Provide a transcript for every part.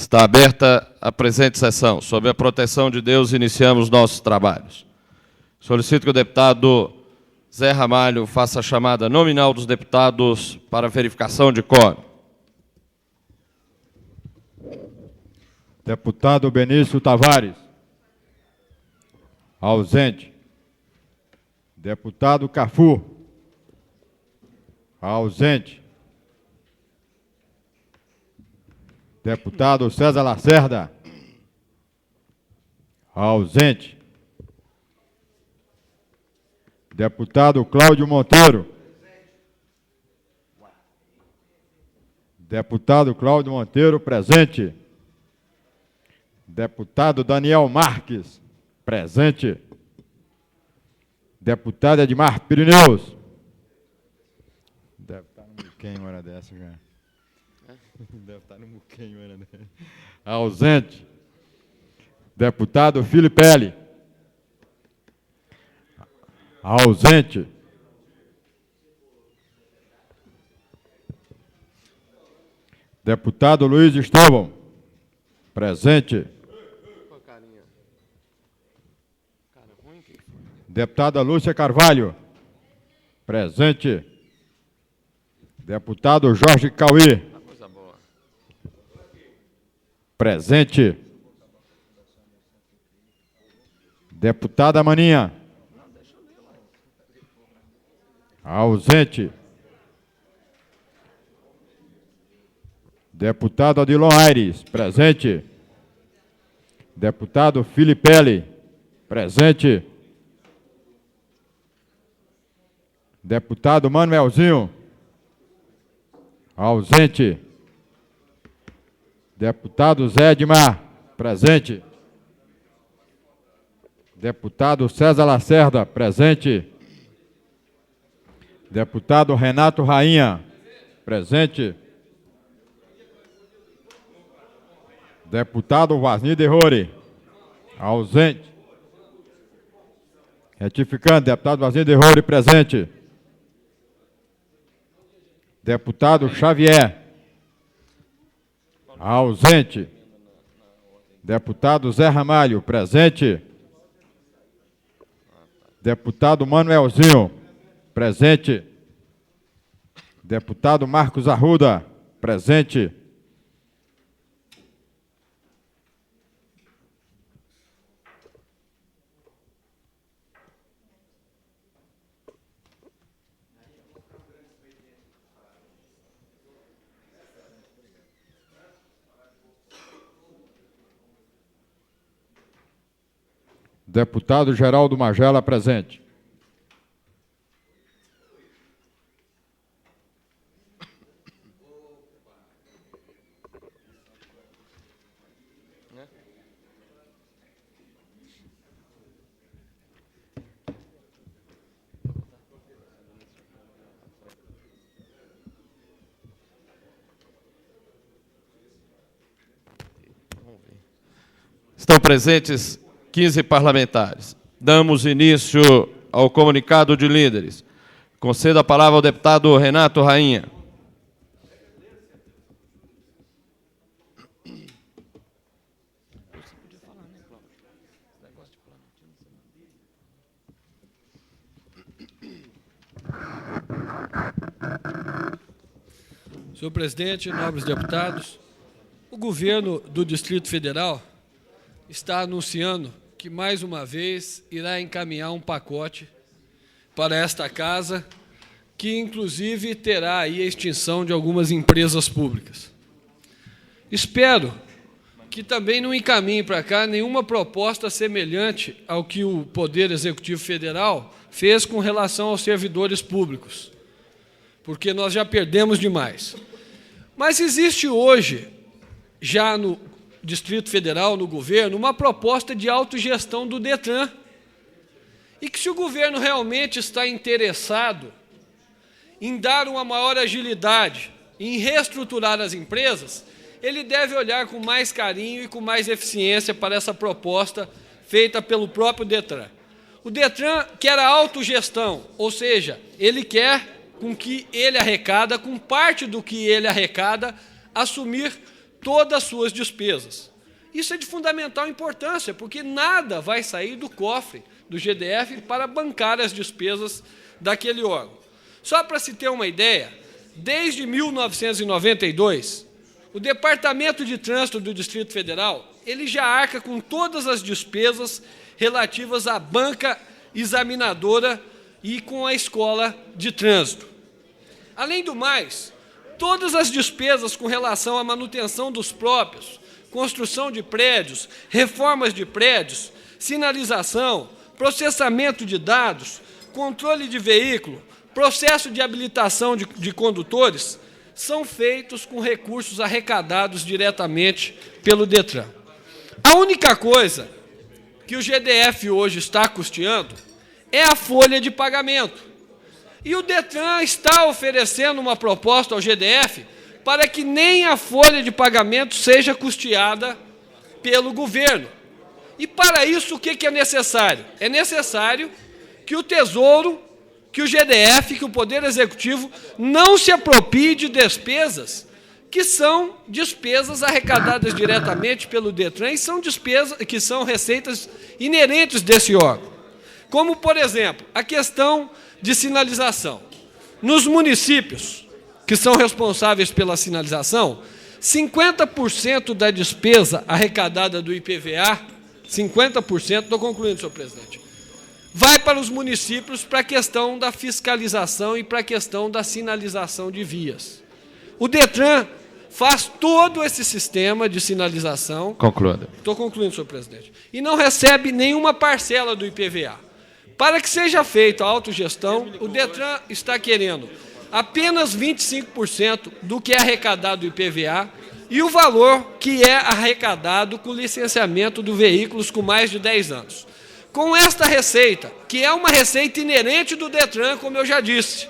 Está aberta a presente sessão. Sob a proteção de Deus, iniciamos nossos trabalhos. Solicito que o deputado Zé Ramalho faça a chamada nominal dos deputados para verificação de quórum. Deputado Benício Tavares. Ausente. Deputado Cafu. Ausente. Deputado César Lacerda. Ausente. Deputado Cláudio Monteiro. Deputado Cláudio Monteiro, presente. Deputado Daniel Marques, presente. Deputado Edmar Pirineus. Deve estar no muquém uma hora dessa, já. Deve estar no muquém uma hora dessa. Ausente. Deputado Filipelli. Ausente. Deputado Luiz Estevão. Presente. Deputada Lúcia Carvalho. Presente. Deputado Jorge Cauí. Presente. Deputada Maninha. Ausente. Deputado Adilon Aires. Presente. Deputado Filipelli. Presente. Deputado Manuelzinho. Ausente. Deputado Zé Edmar. Presente. Deputado César Lacerda. Presente. Deputado Renato Rainha. Presente. Deputado Vasni de Rore. Ausente. Retificando, deputado Vasni de Rore, presente. Deputado Xavier. Ausente. Deputado Zé Ramalho, presente. Deputado Manuelzinho, presente. Deputado Marcos Arruda, presente. Deputado Geraldo Magela, presente. Estão presentes 15 parlamentares. Damos início ao comunicado de líderes. Concedo a palavra ao deputado Renato Rainha. Senhor presidente, nobres deputados, o governo do Distrito Federal está anunciando que, mais uma vez, irá encaminhar um pacote para esta casa, que, inclusive, terá aí a extinção de algumas empresas públicas. Espero que também não encaminhe para cá nenhuma proposta semelhante ao que o Poder Executivo Federal fez com relação aos servidores públicos, porque nós já perdemos demais. Mas existe hoje, já no Distrito Federal, no governo, uma proposta de autogestão do DETRAN. E que, se o governo realmente está interessado em dar uma maior agilidade, em reestruturar as empresas, ele deve olhar com mais carinho e com mais eficiência para essa proposta feita pelo próprio DETRAN. O DETRAN quer a autogestão, ou seja, ele quer com que ele arrecada, com parte do que ele arrecada, assumir todas as suas despesas. Isso é de fundamental importância, porque nada vai sair do cofre do GDF para bancar as despesas daquele órgão. Só para se ter uma ideia, desde 1992, o Departamento de Trânsito do Distrito Federal ele já arca com todas as despesas relativas à banca examinadora e com a escola de trânsito. Além do mais, todas as despesas com relação à manutenção dos próprios, construção de prédios, reformas de prédios, sinalização, processamento de dados, controle de veículo, processo de habilitação de condutores, são feitos com recursos arrecadados diretamente pelo DETRAN. A única coisa que o GDF hoje está custeando é a folha de pagamento. E o DETRAN está oferecendo uma proposta ao GDF para que nem a folha de pagamento seja custeada pelo governo. E para isso, o que é necessário? É necessário que o Tesouro, que o GDF, que o Poder Executivo não se aproprie de despesas que são despesas arrecadadas diretamente pelo DETRAN e são despesas que são receitas inerentes desse órgão. Como, por exemplo, a questão de sinalização. Nos municípios que são responsáveis pela sinalização, 50% da despesa arrecadada do IPVA, 50%, estou concluindo, senhor presidente, vai para os municípios para a questão da fiscalização e para a questão da sinalização de vias. O DETRAN faz todo esse sistema de sinalização. Concluindo. Estou concluindo, senhor presidente. E não recebe nenhuma parcela do IPVA. Para que seja feita a autogestão, o DETRAN está querendo apenas 25% do que é arrecadado do IPVA e o valor que é arrecadado com o licenciamento de veículos com mais de 10 anos. Com esta receita, que é uma receita inerente do DETRAN, como eu já disse,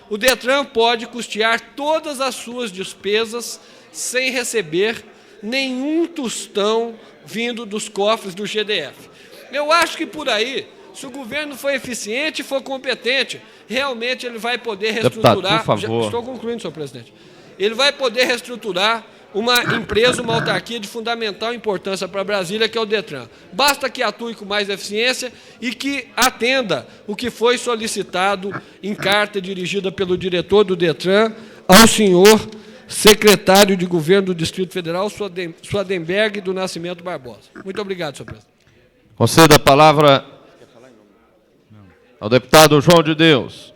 o DETRAN pode custear todas as suas despesas sem receber nenhum tostão vindo dos cofres do GDF. Eu acho que por aí, se o governo for eficiente e for competente, realmente ele vai poder reestruturar... Deputado, por favor. Estou concluindo, senhor presidente. Ele vai poder reestruturar uma empresa, uma autarquia de fundamental importância para Brasília, que é o DETRAN. Basta que atue com mais eficiência e que atenda o que foi solicitado em carta dirigida pelo diretor do DETRAN ao senhor secretário de Governo do Distrito Federal, Swadenberg do Nascimento Barbosa. Muito obrigado, senhor presidente. Conceda a palavra ao deputado João de Deus,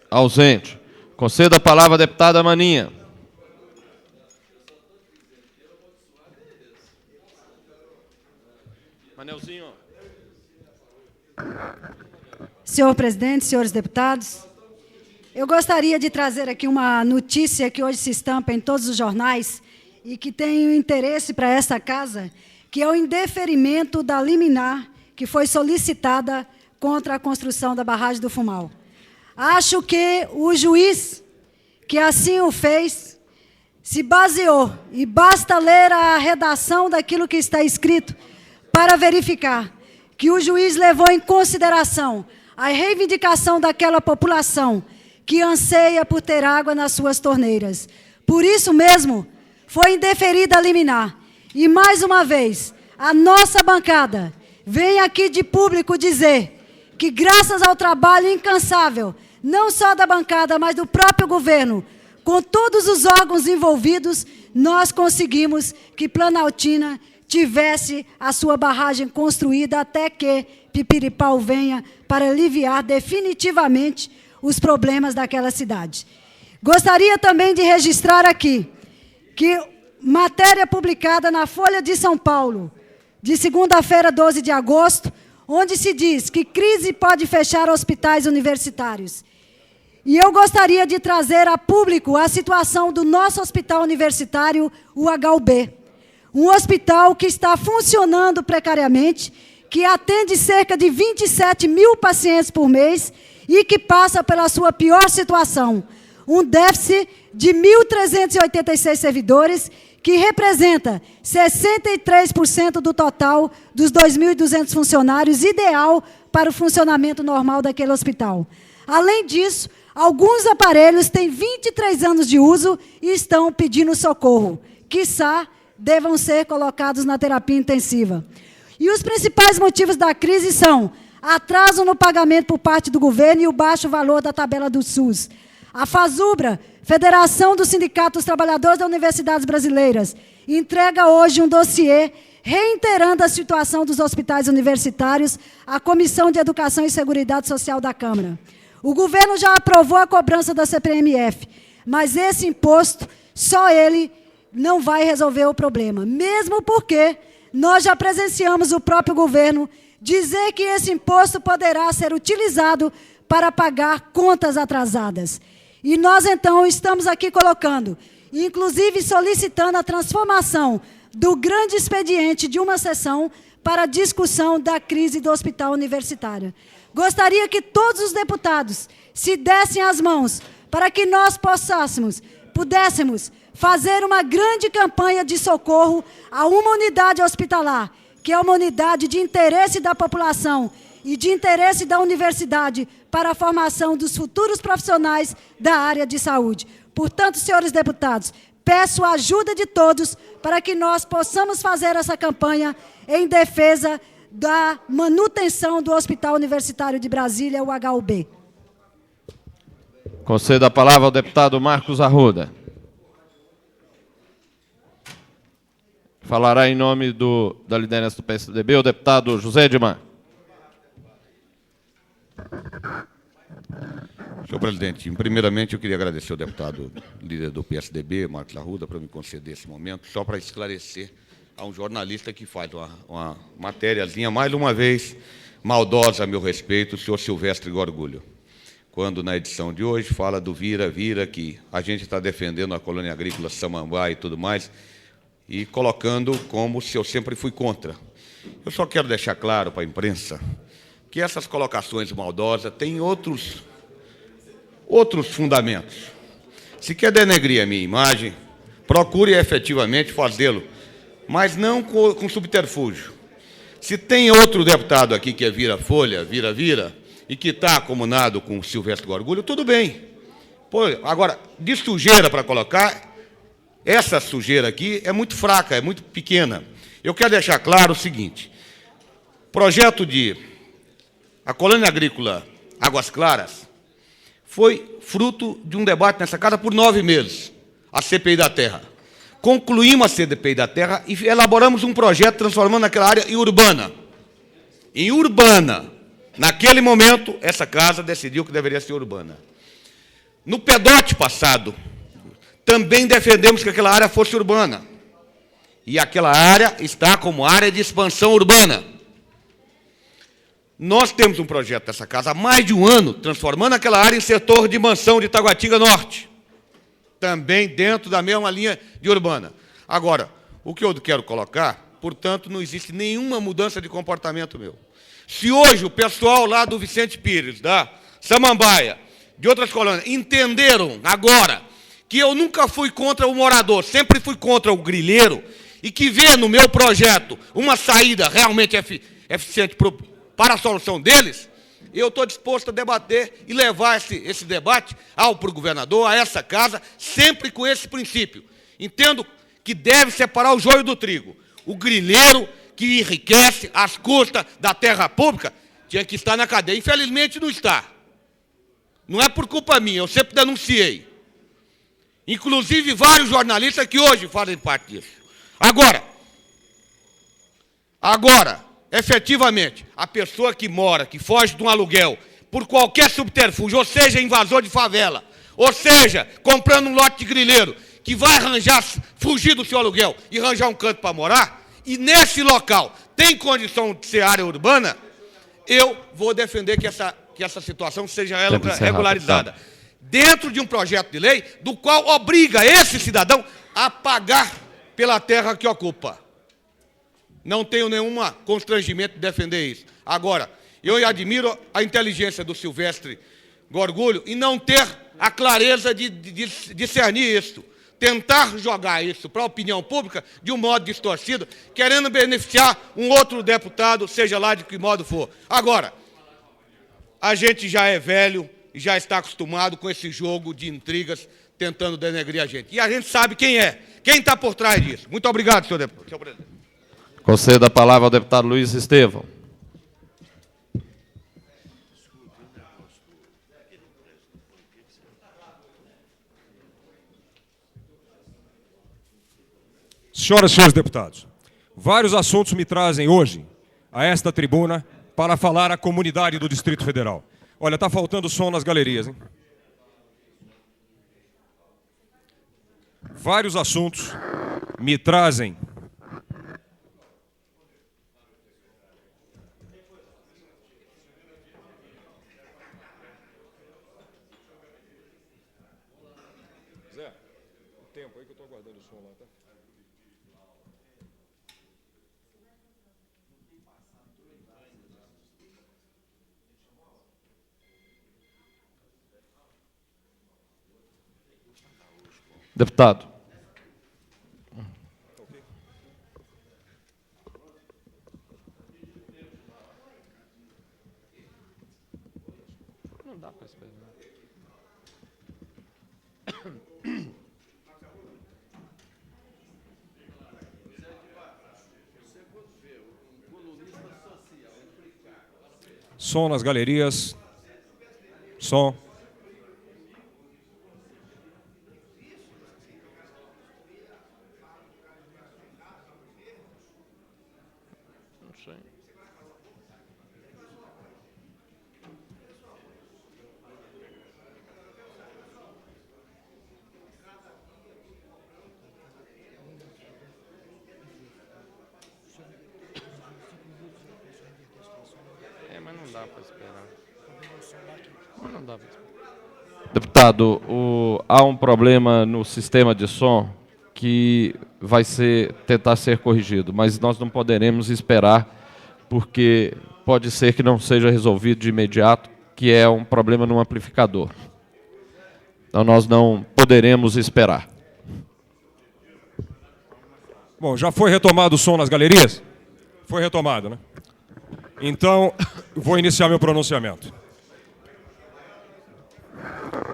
ausente. Conceda a palavra à deputada Maninha. Manelzinho. Senhor presidente, senhores deputados, eu gostaria de trazer aqui uma notícia que hoje se estampa em todos os jornais e que tem um interesse para essa casa, que é o indeferimento da liminar que foi solicitada contra a construção da barragem do Fumal. Acho que o juiz que assim o fez se baseou, e basta ler a redação daquilo que está escrito para verificar que o juiz levou em consideração a reivindicação daquela população que anseia por ter água nas suas torneiras. Por isso mesmo, foi indeferida a liminar. E, mais uma vez, a nossa bancada vem aqui de público dizer que, graças ao trabalho incansável, não só da bancada, mas do próprio governo, com todos os órgãos envolvidos, nós conseguimos que Planaltina tivesse a sua barragem construída até que Pipiripau venha para aliviar definitivamente os problemas daquela cidade. Gostaria também de registrar aqui que matéria publicada na Folha de São Paulo, de segunda-feira, 12 de agosto, onde se diz que crise pode fechar hospitais universitários. E eu gostaria de trazer a público a situação do nosso hospital universitário, o HUB. Um hospital que está funcionando precariamente, que atende cerca de 27 mil pacientes por mês e que passa pela sua pior situação. Um déficit de 1.386 servidores, que representa 63% do total dos 2.200 funcionários, ideal para o funcionamento normal daquele hospital. Além disso, alguns aparelhos têm 23 anos de uso e estão pedindo socorro. quiçá, devam ser colocados na terapia intensiva. E os principais motivos da crise são atraso no pagamento por parte do governo e o baixo valor da tabela do SUS. A FASUBRA, Federação dos Sindicatos dos Trabalhadores das Universidades Brasileiras, entrega hoje um dossiê reiterando a situação dos hospitais universitários à Comissão de Educação e Seguridade Social da Câmara. O governo já aprovou a cobrança da CPMF, mas esse imposto, só ele não vai resolver o problema, mesmo porque nós já presenciamos o próprio governo dizer que esse imposto poderá ser utilizado para pagar contas atrasadas. E nós, então, estamos aqui colocando, inclusive solicitando a transformação do grande expediente de uma sessão para a discussão da crise do hospital universitário. Gostaria que todos os deputados se dessem as mãos para que nós pudéssemos fazer uma grande campanha de socorro a uma unidade hospitalar, que é uma unidade de interesse da população e de interesse da universidade para a formação dos futuros profissionais da área de saúde. Portanto, senhores deputados, peço a ajuda de todos para que nós possamos fazer essa campanha em defesa da manutenção do Hospital Universitário de Brasília, o HUB. Concedo a palavra ao deputado Marcos Arruda. Falará em nome da liderança do PSDB o deputado José Edmar. Senhor presidente, primeiramente eu queria agradecer ao deputado líder do PSDB, Marcos Arruda, para me conceder esse momento, só para esclarecer a um jornalista que faz uma matériazinha, mais uma vez, maldosa a meu respeito, o senhor Silvestre Gorgulho, quando na edição de hoje fala do vira, que a gente está defendendo a colônia agrícola Samambaia e tudo mais, e colocando como se eu sempre fui contra. Eu só quero deixar claro para a imprensa que essas colocações maldosas têm outros fundamentos. Se quer denegrir a minha imagem, procure efetivamente fazê-lo, mas não com subterfúgio. Se tem outro deputado aqui que é vira-folha, vira, e que está comunado com o Silvestre Gorgulho, tudo bem. Pô, agora, de sujeira para colocar, essa sujeira aqui é muito fraca, é muito pequena. Eu quero deixar claro o seguinte, projeto de a colônia agrícola Águas Claras foi fruto de um debate nessa casa por 9 meses, a CPI da Terra. Concluímos a CPI da Terra e elaboramos um projeto transformando aquela área em urbana. Em urbana. Naquele momento, essa casa decidiu que deveria ser urbana. No PEDOT passado, também defendemos que aquela área fosse urbana. E aquela área está como área de expansão urbana. Nós temos um projeto dessa casa há mais de um ano, transformando aquela área em setor de mansão de Taguatinga Norte. Também dentro da mesma linha de urbana. Agora, o que eu quero colocar, portanto, não existe nenhuma mudança de comportamento meu. Se hoje o pessoal lá do Vicente Pires, da Samambaia, de outras colônias, entenderam agora que eu nunca fui contra o morador, sempre fui contra o grileiro, e que vê no meu projeto uma saída realmente eficiente para a solução deles, eu estou disposto a debater e levar esse debate para o governador, a essa casa, sempre com esse princípio. Entendo que deve separar o joio do trigo. O grileiro que enriquece às custas da terra pública tinha que estar na cadeia. Infelizmente não está. Não é por culpa minha, eu sempre denunciei. Inclusive vários jornalistas que hoje fazem parte disso. Agora, efetivamente, a pessoa que mora, que foge de um aluguel, por qualquer subterfúgio, ou seja, invasor de favela, ou seja, comprando um lote de grileiro, que vai fugir do seu aluguel e arranjar um canto para morar, e nesse local tem condição de ser área urbana, eu vou defender que essa situação seja regularizada. Dentro de um projeto de lei, do qual obriga esse cidadão a pagar pela terra que ocupa. Não tenho nenhum constrangimento de defender isso. Agora, eu admiro a inteligência do Silvestre Gorgulho em não ter a clareza de discernir isso. Tentar jogar isso para a opinião pública de um modo distorcido, querendo beneficiar um outro deputado, seja lá de que modo for. Agora, a gente já é velho, já está acostumado com esse jogo de intrigas tentando denegrir a gente. E a gente sabe quem é, quem está por trás disso. Muito obrigado, senhor presidente. Conceda a palavra ao deputado Luiz Estevão. Senhoras e senhores deputados, vários assuntos me trazem hoje a esta tribuna para falar à comunidade do Distrito Federal. Olha, está faltando som nas galerias, hein? Vários assuntos me trazem Zé, o tempo aí que eu estou aguardando o som lá, tá? Deputado. Não dá para esperar. Som nas galerias. Som. Não sei. Mas não dá para esperar. Mas não dá para esperar. Deputado, há um problema no sistema de som que vai tentar ser corrigido, mas nós não poderemos esperar, porque pode ser que não seja resolvido de imediato, que é um problema no amplificador. Então nós não poderemos esperar. Bom, já foi retomado o som nas galerias? Foi retomado, né? Então, vou iniciar meu pronunciamento.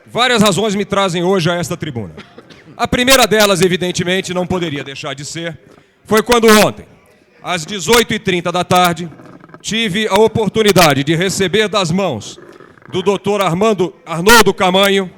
Várias razões me trazem hoje a esta tribuna. A primeira delas, evidentemente, não poderia deixar de ser, foi quando ontem, às 18h30 da tarde, tive a oportunidade de receber das mãos do Dr. Arnoldo Camanho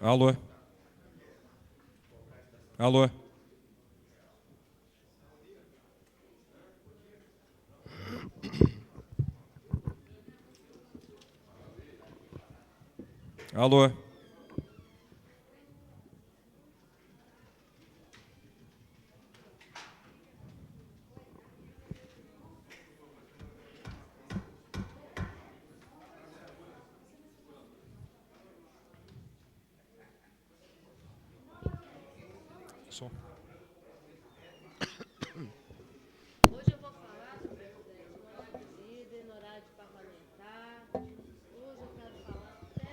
Alô? Alô? Alô? Som. Hoje eu vou falar, senhor presidente, no horário de vida e no horário de parlamentar. Hoje eu quero falar até...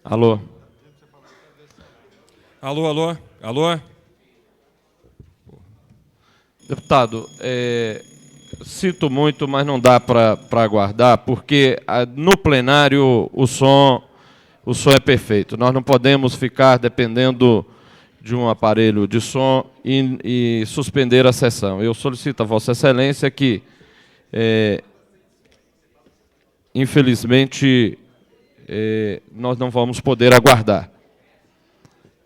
Alô? Alô, alô, alô? Deputado, sinto muito, mas não dá para aguardar, porque no plenário o som é perfeito. Nós não podemos ficar dependendo de um aparelho de som e suspender a sessão. Eu solicito a Vossa Excelência que, infelizmente, nós não vamos poder aguardar.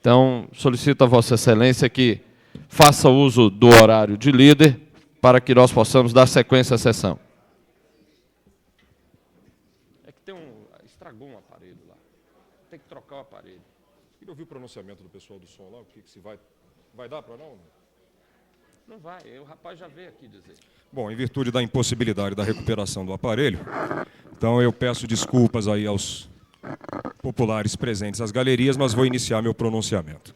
Então, solicito a Vossa Excelência que faça uso do horário de líder para que nós possamos dar sequência à sessão. É que estragou um aparelho lá. Tem que trocar o aparelho. Queria ouvir o pronunciamento do pessoal do som lá, o que se vai dar para não? Não vai, o rapaz já veio aqui dizer. Bom, em virtude da impossibilidade da recuperação do aparelho, então eu peço desculpas aí aos populares presentes às galerias, mas vou iniciar meu pronunciamento.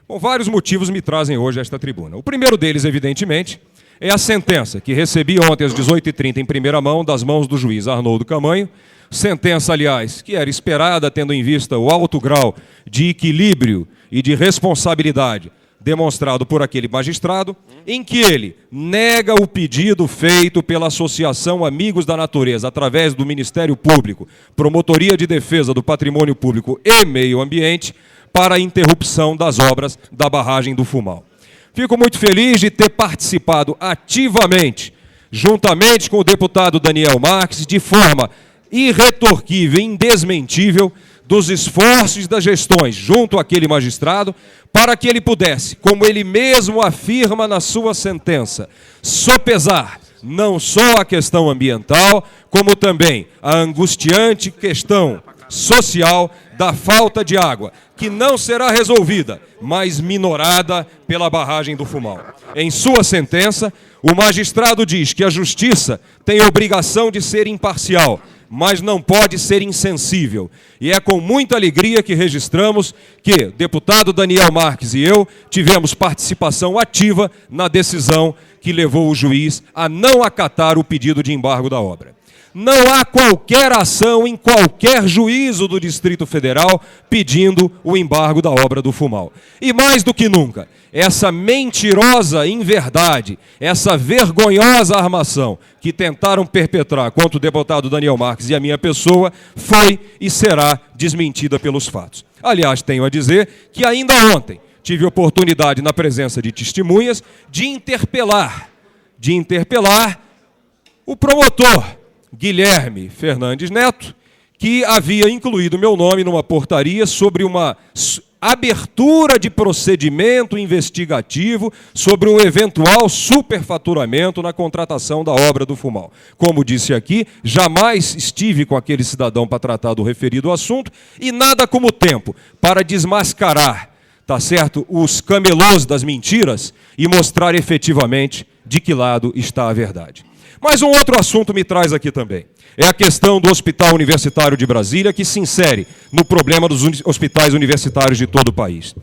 Bom, vários motivos me trazem hoje a esta tribuna. O primeiro deles, evidentemente, é a sentença que recebi ontem às 18h30 em primeira mão, das mãos do juiz Arnoldo Camanho. Sentença, aliás, que era esperada, tendo em vista o alto grau de equilíbrio e de responsabilidade demonstrado por aquele magistrado, em que ele nega o pedido feito pela Associação Amigos da Natureza, através do Ministério Público, Promotoria de Defesa do Patrimônio Público e Meio Ambiente, para a interrupção das obras da barragem do Fumal. Fico muito feliz de ter participado ativamente, juntamente com o deputado Daniel Marques, de forma irretorquível e indesmentível, dos esforços das gestões junto àquele magistrado, para que ele pudesse, como ele mesmo afirma na sua sentença, sopesar não só a questão ambiental, como também a angustiante questão social da falta de água, que não será resolvida, mas minorada pela barragem do Fumal. Em sua sentença, o magistrado diz que a justiça tem obrigação de ser imparcial, mas não pode ser insensível. E é com muita alegria que registramos que o deputado Daniel Marques e eu tivemos participação ativa na decisão que levou o juiz a não acatar o pedido de embargo da obra. Não há qualquer ação em qualquer juízo do Distrito Federal pedindo o embargo da obra do Fumal. E mais do que nunca, essa mentirosa inverdade, essa vergonhosa armação que tentaram perpetrar contra o deputado Daniel Marques e a minha pessoa foi e será desmentida pelos fatos. Aliás, tenho a dizer que ainda ontem tive oportunidade, na presença de testemunhas, de interpelar o promotor Guilherme Fernandes Neto, que havia incluído meu nome numa portaria sobre uma abertura de procedimento investigativo sobre um eventual superfaturamento na contratação da obra do Fumal. Como disse aqui, jamais estive com aquele cidadão para tratar do referido assunto e nada como tempo para desmascarar, tá certo, os camelôs das mentiras e mostrar efetivamente de que lado está a verdade. Mas um outro assunto me traz aqui também. É a questão do Hospital Universitário de Brasília, que se insere no problema dos hospitais universitários de todo o país.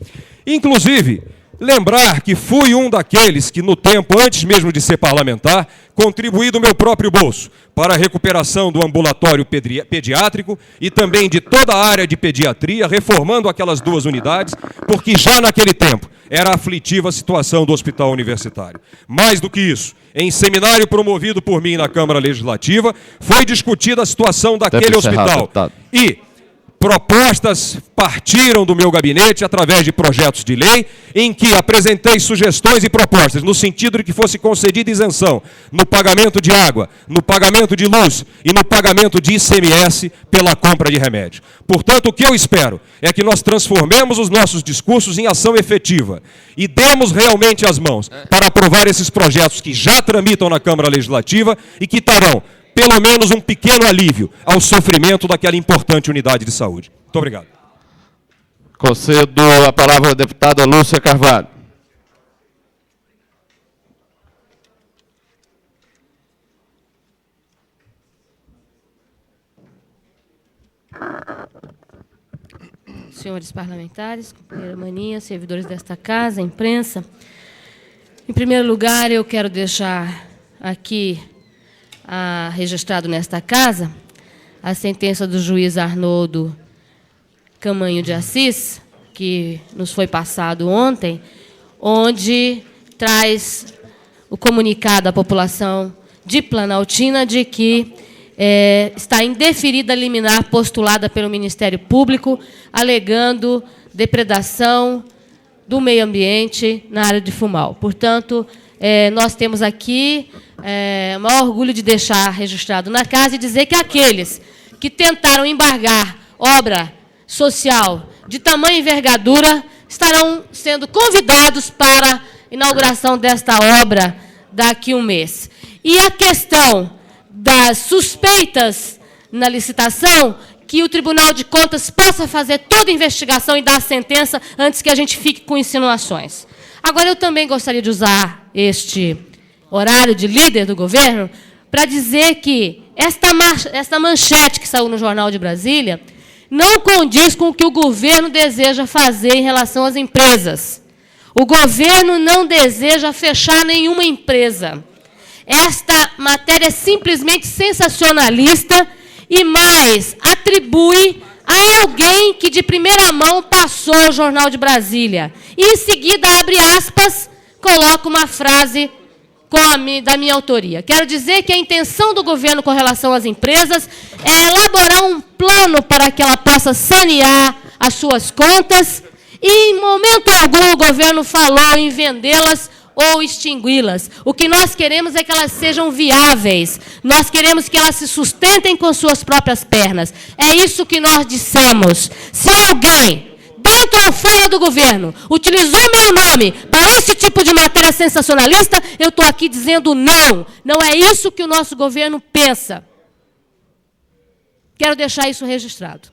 Inclusive, lembrar que fui um daqueles que, no tempo, antes mesmo de ser parlamentar, contribuí do meu próprio bolso para a recuperação do ambulatório pediátrico e também de toda a área de pediatria, reformando aquelas duas unidades, porque já naquele tempo era aflitiva a situação do hospital universitário. Mais do que isso, em seminário promovido por mim na Câmara Legislativa, foi discutida a situação daquele hospital. E propostas partiram do meu gabinete através de projetos de lei, em que apresentei sugestões e propostas no sentido de que fosse concedida isenção no pagamento de água, no pagamento de luz e no pagamento de ICMS pela compra de remédio. Portanto, o que eu espero é que nós transformemos os nossos discursos em ação efetiva e demos realmente as mãos para aprovar esses projetos que já tramitam na Câmara Legislativa e que trarão pelo menos um pequeno alívio ao sofrimento daquela importante unidade de saúde. Muito obrigado. Concedo a palavra à deputada Lúcia Carvalho. Senhores parlamentares, companheira Maninha, servidores desta casa, imprensa, em primeiro lugar, eu quero deixar aqui registrado nesta casa a sentença do juiz Arnoldo Camanho de Assis, que nos foi passado ontem, onde traz o comunicado à população de Planaltina de que está indeferida a liminar postulada pelo Ministério Público, alegando depredação do meio ambiente na área de Fumal. Portanto, nós temos aqui o maior orgulho de deixar registrado na casa e dizer que aqueles que tentaram embargar obra social de tamanha envergadura estarão sendo convidados para a inauguração desta obra daqui a um mês. E a questão das suspeitas na licitação, que o Tribunal de Contas possa fazer toda a investigação e dar a sentença antes que a gente fique com insinuações. Agora, eu também gostaria de usar este horário de líder do governo para dizer que esta manchete que saiu no Jornal de Brasília não condiz com o que o governo deseja fazer em relação às empresas. O governo não deseja fechar nenhuma empresa. Esta matéria é simplesmente sensacionalista e mais atribui a alguém que de primeira mão passou o Jornal de Brasília. E em seguida, abre aspas, coloca uma frase da minha autoria. Quero dizer que a intenção do governo com relação às empresas é elaborar um plano para que ela possa sanear as suas contas e, em momento algum, o governo falou em vendê-las ou extingui-las. O que nós queremos é que elas sejam viáveis. Nós queremos que elas se sustentem com suas próprias pernas. É isso que nós dissemos. Se alguém, dentro ou fora do governo, utilizou meu nome para esse tipo de matéria sensacionalista, eu estou aqui dizendo não. Não é isso que o nosso governo pensa. Quero deixar isso registrado.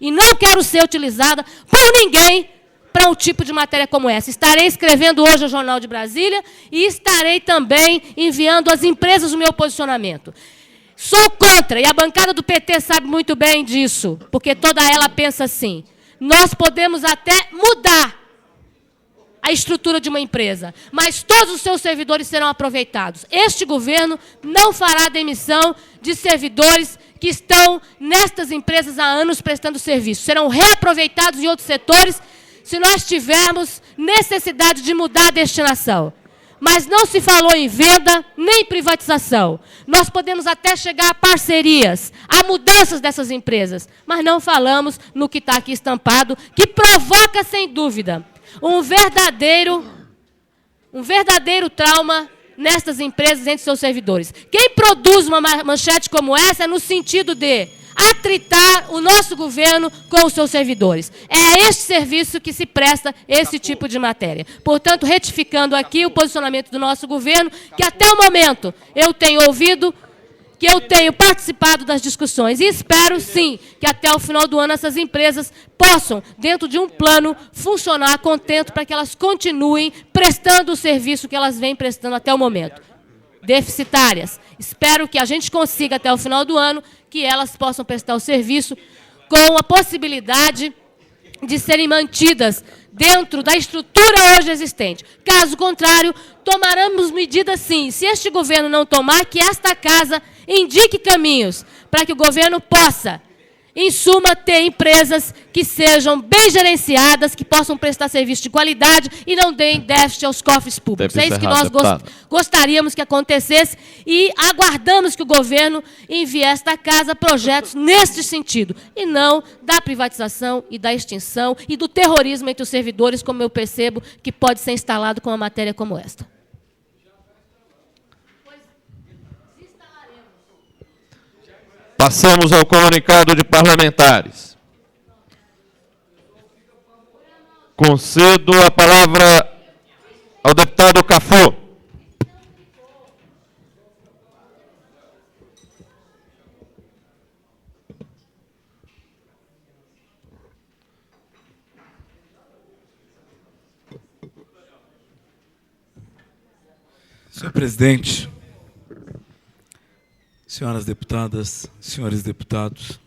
E não quero ser utilizada por ninguém para um tipo de matéria como essa. Estarei escrevendo hoje o Jornal de Brasília e estarei também enviando às empresas o meu posicionamento. Sou contra, e a bancada do PT sabe muito bem disso, porque toda ela pensa assim. Nós podemos até mudar a estrutura de uma empresa, mas todos os seus servidores serão aproveitados. Este governo não fará demissão de servidores que estão nestas empresas há anos prestando serviço. Serão reaproveitados em outros setores se nós tivermos necessidade de mudar a destinação. Mas não se falou em venda nem privatização. Nós podemos até chegar a parcerias, a mudanças dessas empresas, mas não falamos no que está aqui estampado, que provoca, sem dúvida, um verdadeiro trauma nestas empresas entre seus servidores. Quem produz uma manchete como essa é no sentido de atritar o nosso governo com os seus servidores. É este serviço que se presta esse tipo de matéria. Portanto, retificando aqui o posicionamento do nosso governo, que até o momento eu tenho ouvido, que eu tenho participado das discussões e espero, sim, que até o final do ano essas empresas possam, dentro de um plano, funcionar a contento para que elas continuem prestando o serviço que elas vêm prestando até o momento. Deficitárias. Espero que a gente consiga, até o final do ano, que elas possam prestar o serviço com a possibilidade de serem mantidas dentro da estrutura hoje existente. Caso contrário, tomaremos medidas sim. Se este governo não tomar, que esta casa indique caminhos para que o governo possa, em suma, ter empresas que sejam bem gerenciadas, que possam prestar serviço de qualidade e não deem déficit aos cofres públicos. É isso que nós gostaríamos que acontecesse e aguardamos que o governo envie a esta casa projetos neste sentido, e não da privatização e da extinção e do terrorismo entre os servidores, como eu percebo que pode ser instalado com uma matéria como esta. Passamos ao comunicado de parlamentares. Concedo a palavra ao deputado Cafu. Senhor presidente, senhoras deputadas, senhores deputados,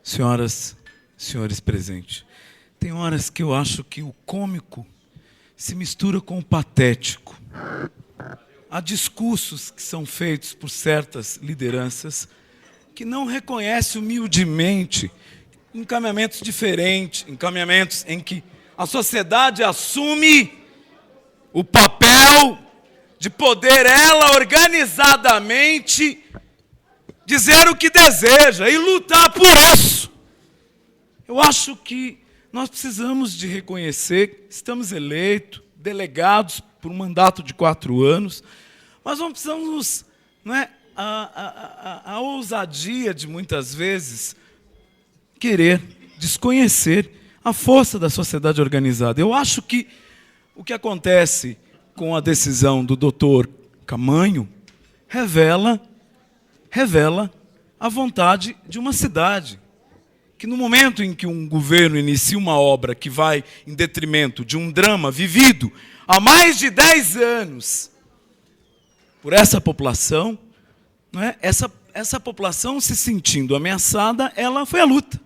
senhoras, senhores presentes. Tem horas que eu acho que o cômico se mistura com o patético. Há discursos que são feitos por certas lideranças que não reconhecem humildemente encaminhamentos diferentes, encaminhamentos em que a sociedade assume o papel de poder ela organizadamente dizer o que deseja e lutar por isso. Eu acho que nós precisamos de reconhecer, estamos eleitos, delegados por um mandato de 4 anos, mas não precisamos, não é, a ousadia de muitas vezes querer desconhecer a força da sociedade organizada. Eu acho que o que acontece com a decisão do doutor Camanho revela a vontade de uma cidade, que no momento em que um governo inicia uma obra que vai em detrimento de um drama vivido há mais de 10 anos por essa população, não é? Essa população se sentindo ameaçada, ela foi à luta.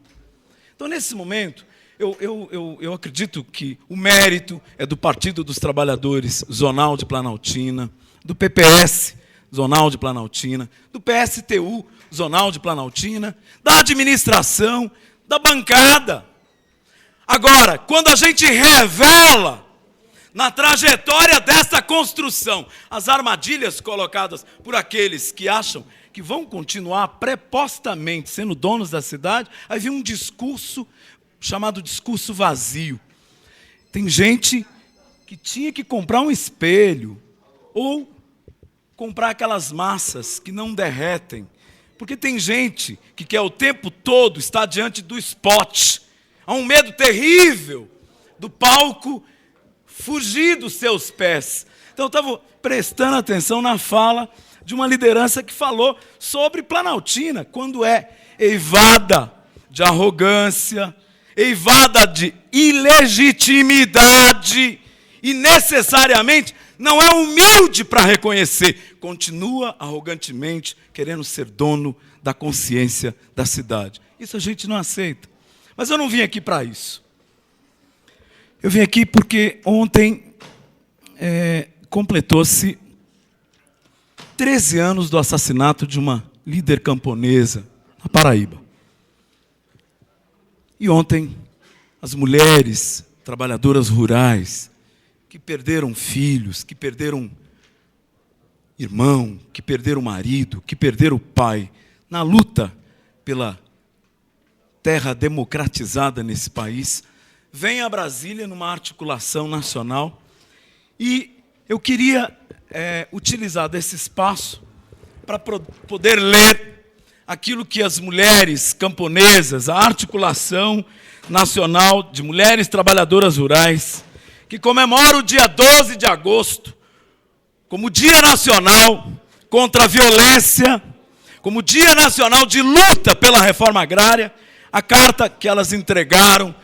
Então, nesse momento, eu acredito que o mérito é do Partido dos Trabalhadores Zonal de Planaltina, do PPS Zonal de Planaltina, do PSTU Zonal de Planaltina, da administração, da bancada. Agora, quando a gente revela na trajetória dessa construção as armadilhas colocadas por aqueles que acham que vão continuar prepostamente sendo donos da cidade, aí vem um discurso chamado discurso vazio. Tem gente que tinha que comprar um espelho ou comprar aquelas massas que não derretem. Porque tem gente que quer o tempo todo estar diante do spot. Há um medo terrível do palco fugir dos seus pés. Então eu estava prestando atenção na fala de uma liderança que falou sobre Planaltina, quando é eivada de arrogância, eivada de ilegitimidade e necessariamente não é humilde para reconhecer, continua arrogantemente querendo ser dono da consciência da cidade. Isso a gente não aceita. Mas eu não vim aqui para isso. Eu vim aqui porque ontem completou-se 13 anos do assassinato de uma líder camponesa na Paraíba. E ontem, as mulheres trabalhadoras rurais que perderam filhos, que perderam irmão, que perderam marido, que perderam pai, na luta pela terra democratizada nesse país, vem a Brasília numa articulação nacional e eu queria utilizar desse espaço para poder ler aquilo que as mulheres camponesas, a articulação nacional de mulheres trabalhadoras rurais, que comemora o dia 12 de agosto, como Dia Nacional contra a Violência, como Dia Nacional de luta pela reforma agrária, a carta que elas entregaram,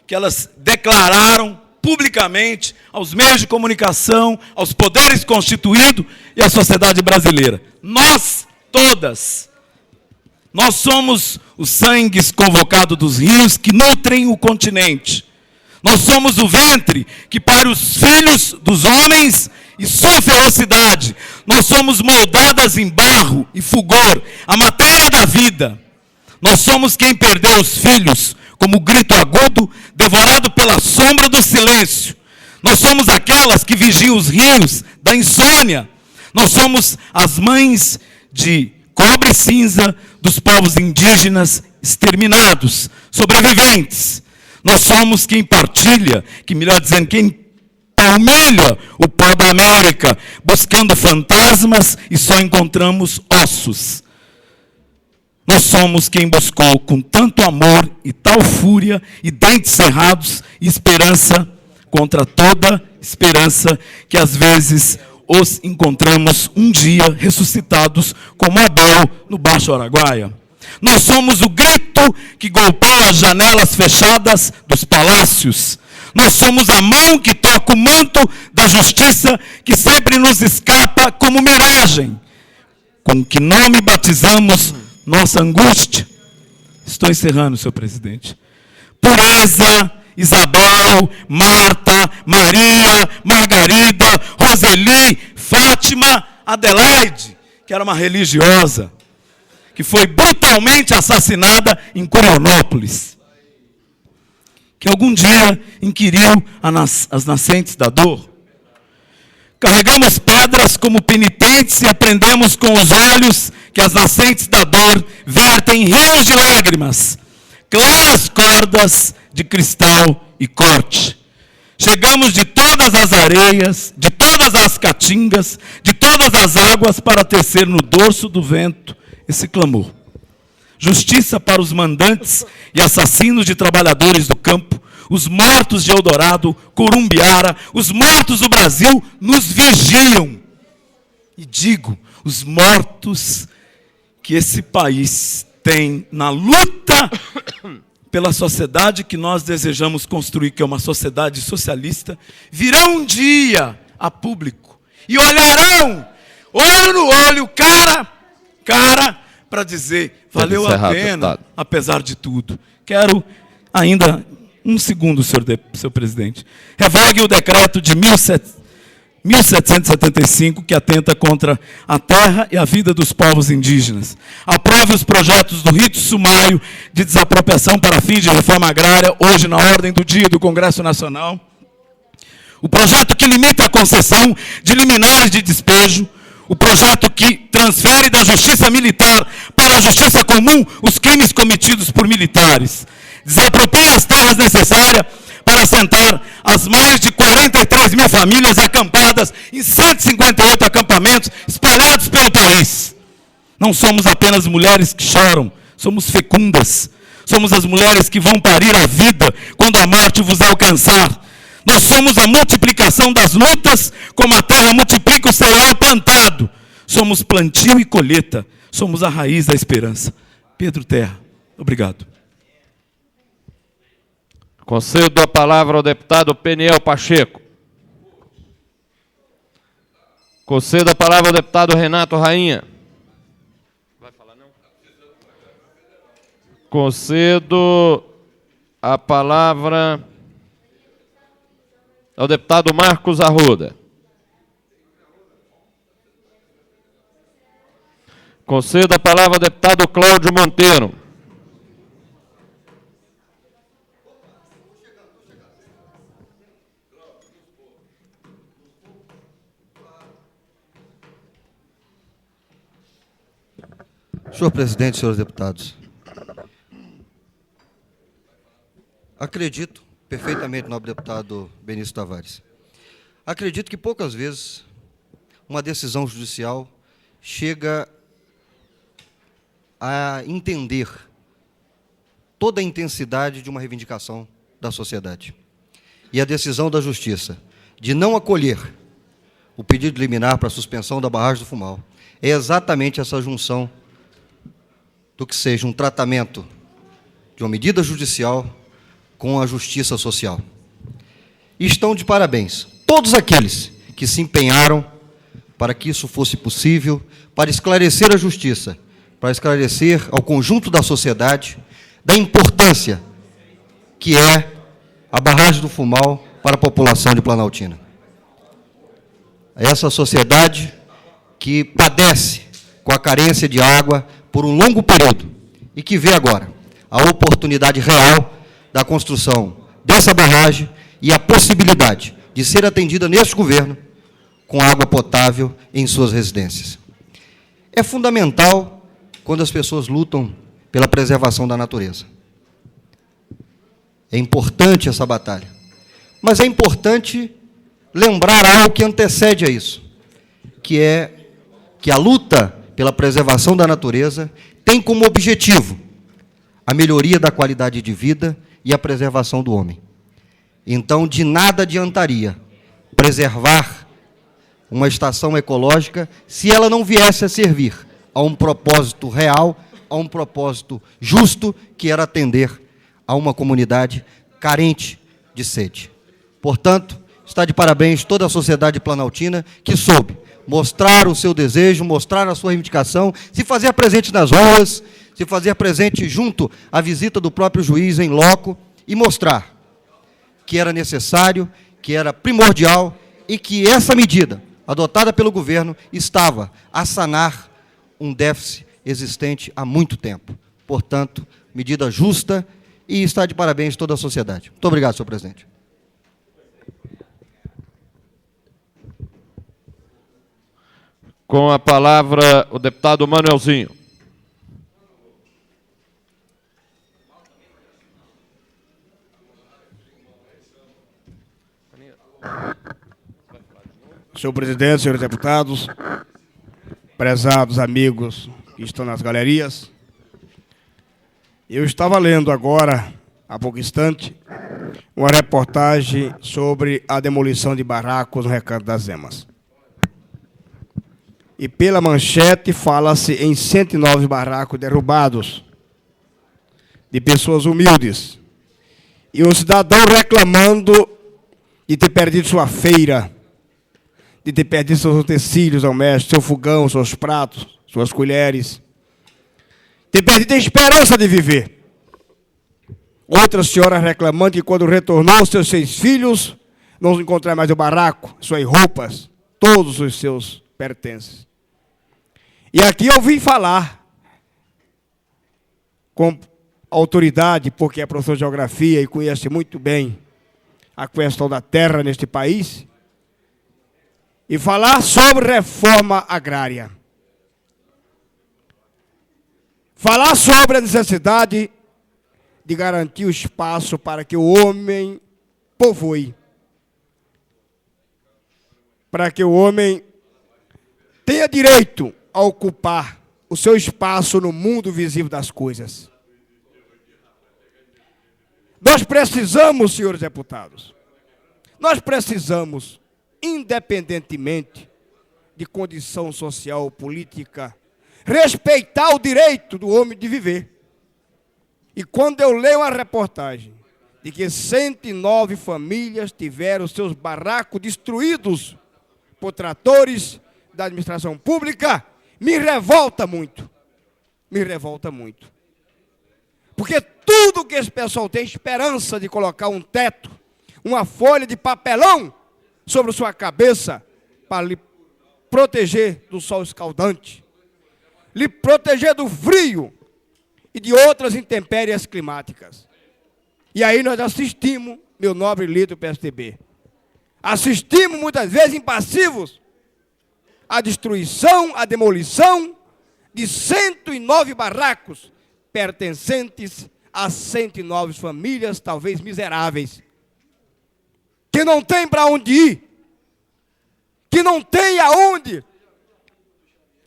que elas declararam publicamente aos meios de comunicação, aos poderes constituídos e à sociedade brasileira. Nós, todas, nós somos os sangues convocados dos rios que nutrem o continente. Nós somos o ventre que pare os filhos dos homens e sua ferocidade. Nós somos moldadas em barro e fulgor, a matéria da vida. Nós somos quem perdeu os filhos, como grito agudo, devorado pela sombra do silêncio. Nós somos aquelas que vigiam os rios da insônia. Nós somos as mães de cobre e cinza dos povos indígenas exterminados, sobreviventes. Nós somos quem partilha, que melhor dizendo, quem palmilha o pó da América, buscando fantasmas e só encontramos ossos. Nós somos quem buscou com tanto amor e tal fúria e dentes cerrados e esperança contra toda esperança que às vezes os encontramos um dia ressuscitados como Abel no Baixo Araguaia. Nós somos o grito que golpeia as janelas fechadas dos palácios. Nós somos a mão que toca o manto da justiça que sempre nos escapa como miragem. Com que nome batizamos nossa angústia? Estou encerrando, senhor presidente. Pureza, Isabel, Marta, Maria, Margarida, Roseli, Fátima, Adelaide, que era uma religiosa, que foi brutalmente assassinada em Curionópolis. que algum dia inquiriu as nascentes da dor. Carregamos pedras como penitentes e aprendemos com os olhos que as nascentes da dor vertem rios de lágrimas, claras cordas de cristal e corte. Chegamos de todas as areias, de todas as caatingas, de todas as águas para tecer no dorso do vento esse clamor. Justiça para os mandantes e assassinos de trabalhadores do campo, os mortos de Eldorado, Corumbiara, os mortos do Brasil nos vigiam. E digo, os mortos que esse país tem na luta pela sociedade que nós desejamos construir, que é uma sociedade socialista, virão um dia a público e olharão, olho no olho, cara, para dizer, valeu a pena, apesar de tudo. Quero ainda um segundo, senhor presidente. Revogue o decreto de 1775, que atenta contra a terra e a vida dos povos indígenas. Aprove os projetos do rito sumário de desapropriação para fins de reforma agrária, hoje na ordem do dia do Congresso Nacional. O projeto que limita a concessão de liminares de despejo, o projeto que transfere da justiça militar para a justiça comum os crimes cometidos por militares. Desapropria as terras necessárias para assentar as mais de 43 mil famílias acampadas em 158 acampamentos espalhados pelo país. Não somos apenas mulheres que choram, somos fecundas. Somos as mulheres que vão parir a vida quando a morte vos alcançar. Nós somos a multiplicação das lutas, como a terra multiplica o cereal plantado. Somos plantio e colheita. Somos a raiz da esperança. Pedro Terra, obrigado. Concedo a palavra ao deputado Peniel Pacheco. Concedo a palavra ao deputado Renato Rainha. Vai falar não? Concedo a palavra ao deputado Marcos Arruda. Concedo a palavra ao deputado Cláudio Monteiro. Senhor presidente, senhores deputados, acredito perfeitamente, nobre deputado Benício Tavares, acredito que poucas vezes uma decisão judicial chega a entender toda a intensidade de uma reivindicação da sociedade. E a decisão da Justiça de não acolher o pedido de liminar para a suspensão da barragem do Fumal é exatamente essa junção do que seja um tratamento de uma medida judicial com a justiça social. E estão de parabéns todos aqueles que se empenharam para que isso fosse possível, para esclarecer a justiça, para esclarecer ao conjunto da sociedade da importância que é a barragem do Fumal para a população de Planaltina. Essa sociedade que padece com a carência de água por um longo período e que vê agora a oportunidade real da construção dessa barragem e a possibilidade de ser atendida neste governo com água potável em suas residências. É fundamental quando as pessoas lutam pela preservação da natureza. É importante essa batalha. Mas é importante lembrar algo que antecede a isso, que é que a luta pela preservação da natureza tem como objetivo a melhoria da qualidade de vida e a preservação do homem. Então, de nada adiantaria preservar uma estação ecológica se ela não viesse a servir a um propósito real, a um propósito justo, que era atender a uma comunidade carente de sede. Portanto, está de parabéns toda a sociedade planaltina que soube mostrar o seu desejo, mostrar a sua reivindicação, se fazer presente nas ruas, se fazer presente junto à visita do próprio juiz em loco e mostrar que era necessário, que era primordial e que essa medida adotada pelo governo estava a sanar um déficit existente há muito tempo. Portanto, medida justa e está de parabéns toda a sociedade. Muito obrigado, senhor presidente. Com a palavra, o deputado Manuelzinho. Senhor presidente, senhores deputados, prezados amigos que estão nas galerias, eu estava lendo agora, há pouco instante, uma reportagem sobre a demolição de barracos no Recanto das Emas. E pela manchete fala-se em 109 barracos derrubados, de pessoas humildes. E um cidadão reclamando de ter perdido sua feira, de ter perdido seus utensílios domésticos, seu fogão, seus pratos, suas colheres, ter perdido a esperança de viver. Outra senhora reclamando que quando retornou, seus 6 filhos não encontraram mais o barraco, suas roupas, todos os seus pertences. E aqui eu vim falar com autoridade, porque é professor de geografia e conhece muito bem a questão da terra neste país, e falar sobre reforma agrária. Falar sobre a necessidade de garantir o espaço para que o homem povoe, para que o homem tenha direito a ocupar o seu espaço no mundo visível das coisas. Nós precisamos, senhores deputados, nós precisamos, independentemente de condição social ou política, respeitar o direito do homem de viver. E quando eu leio uma reportagem de que 109 famílias tiveram seus barracos destruídos por tratores da administração pública, me revolta muito. Me revolta muito. Porque tudo que esse pessoal tem esperança de colocar um teto, uma folha de papelão sobre sua cabeça para lhe proteger do sol escaldante, lhe proteger do frio e de outras intempéries climáticas. E aí nós assistimos, meu nobre líder do PSDB, assistimos muitas vezes impassivos a destruição, a demolição de 109 barracos pertencentes a 109 famílias, talvez miseráveis, que não tem para onde ir, que não tem aonde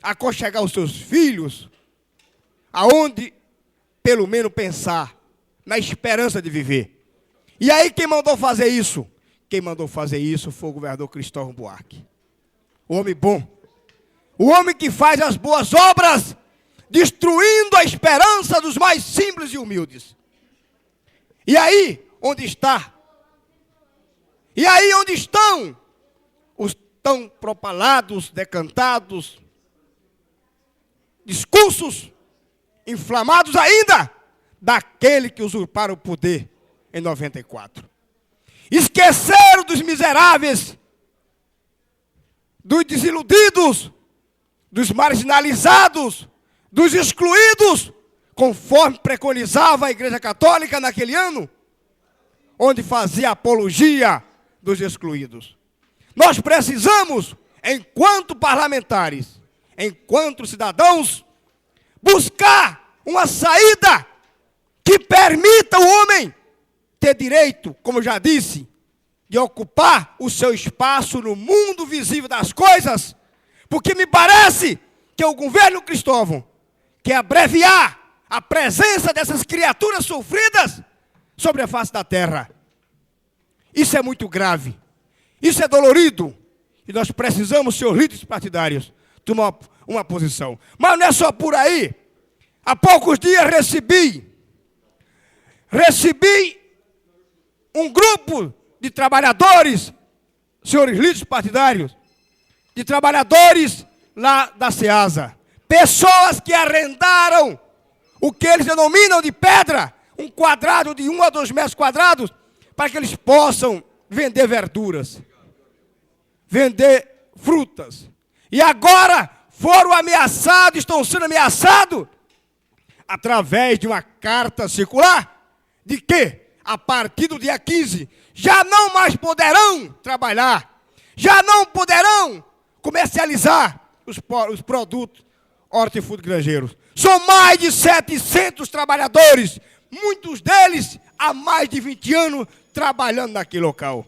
aconchegar os seus filhos, aonde, pelo menos, pensar na esperança de viver. E aí quem mandou fazer isso? Quem mandou fazer isso foi o governador Cristóvão Buarque. O homem bom. O homem que faz as boas obras, destruindo a esperança dos mais simples e humildes. E aí, onde está? E aí onde estão os tão propalados, decantados, discursos inflamados ainda daquele que usurparam o poder em 94. Esqueceram dos miseráveis, dos desiludidos, dos marginalizados, dos excluídos, conforme preconizava a Igreja Católica naquele ano, onde fazia apologia dos excluídos. Nós precisamos, enquanto parlamentares, enquanto cidadãos, buscar uma saída que permita o homem ter direito, como eu já disse, de ocupar o seu espaço no mundo visível das coisas, porque me parece que o governo Cristóvão quer abreviar a presença dessas criaturas sofridas sobre a face da terra. Isso é muito grave, isso é dolorido, e nós precisamos, senhores líderes partidários, tomar uma posição. Mas não é só por aí. Há poucos dias recebi um grupo de trabalhadores, senhores líderes partidários, de trabalhadores lá da Ceasa, pessoas que arrendaram o que eles denominam de pedra, um quadrado de 1 a 2 metros quadrados, para que eles possam vender verduras, vender frutas. E agora foram ameaçados, estão sendo ameaçados, através de uma carta circular, de que, a partir do dia 15, já não mais poderão trabalhar, já não poderão comercializar os produtos hortifrutigranjeiros. São mais de 700 trabalhadores, muitos deles há mais de 20 anos trabalhando naquele local.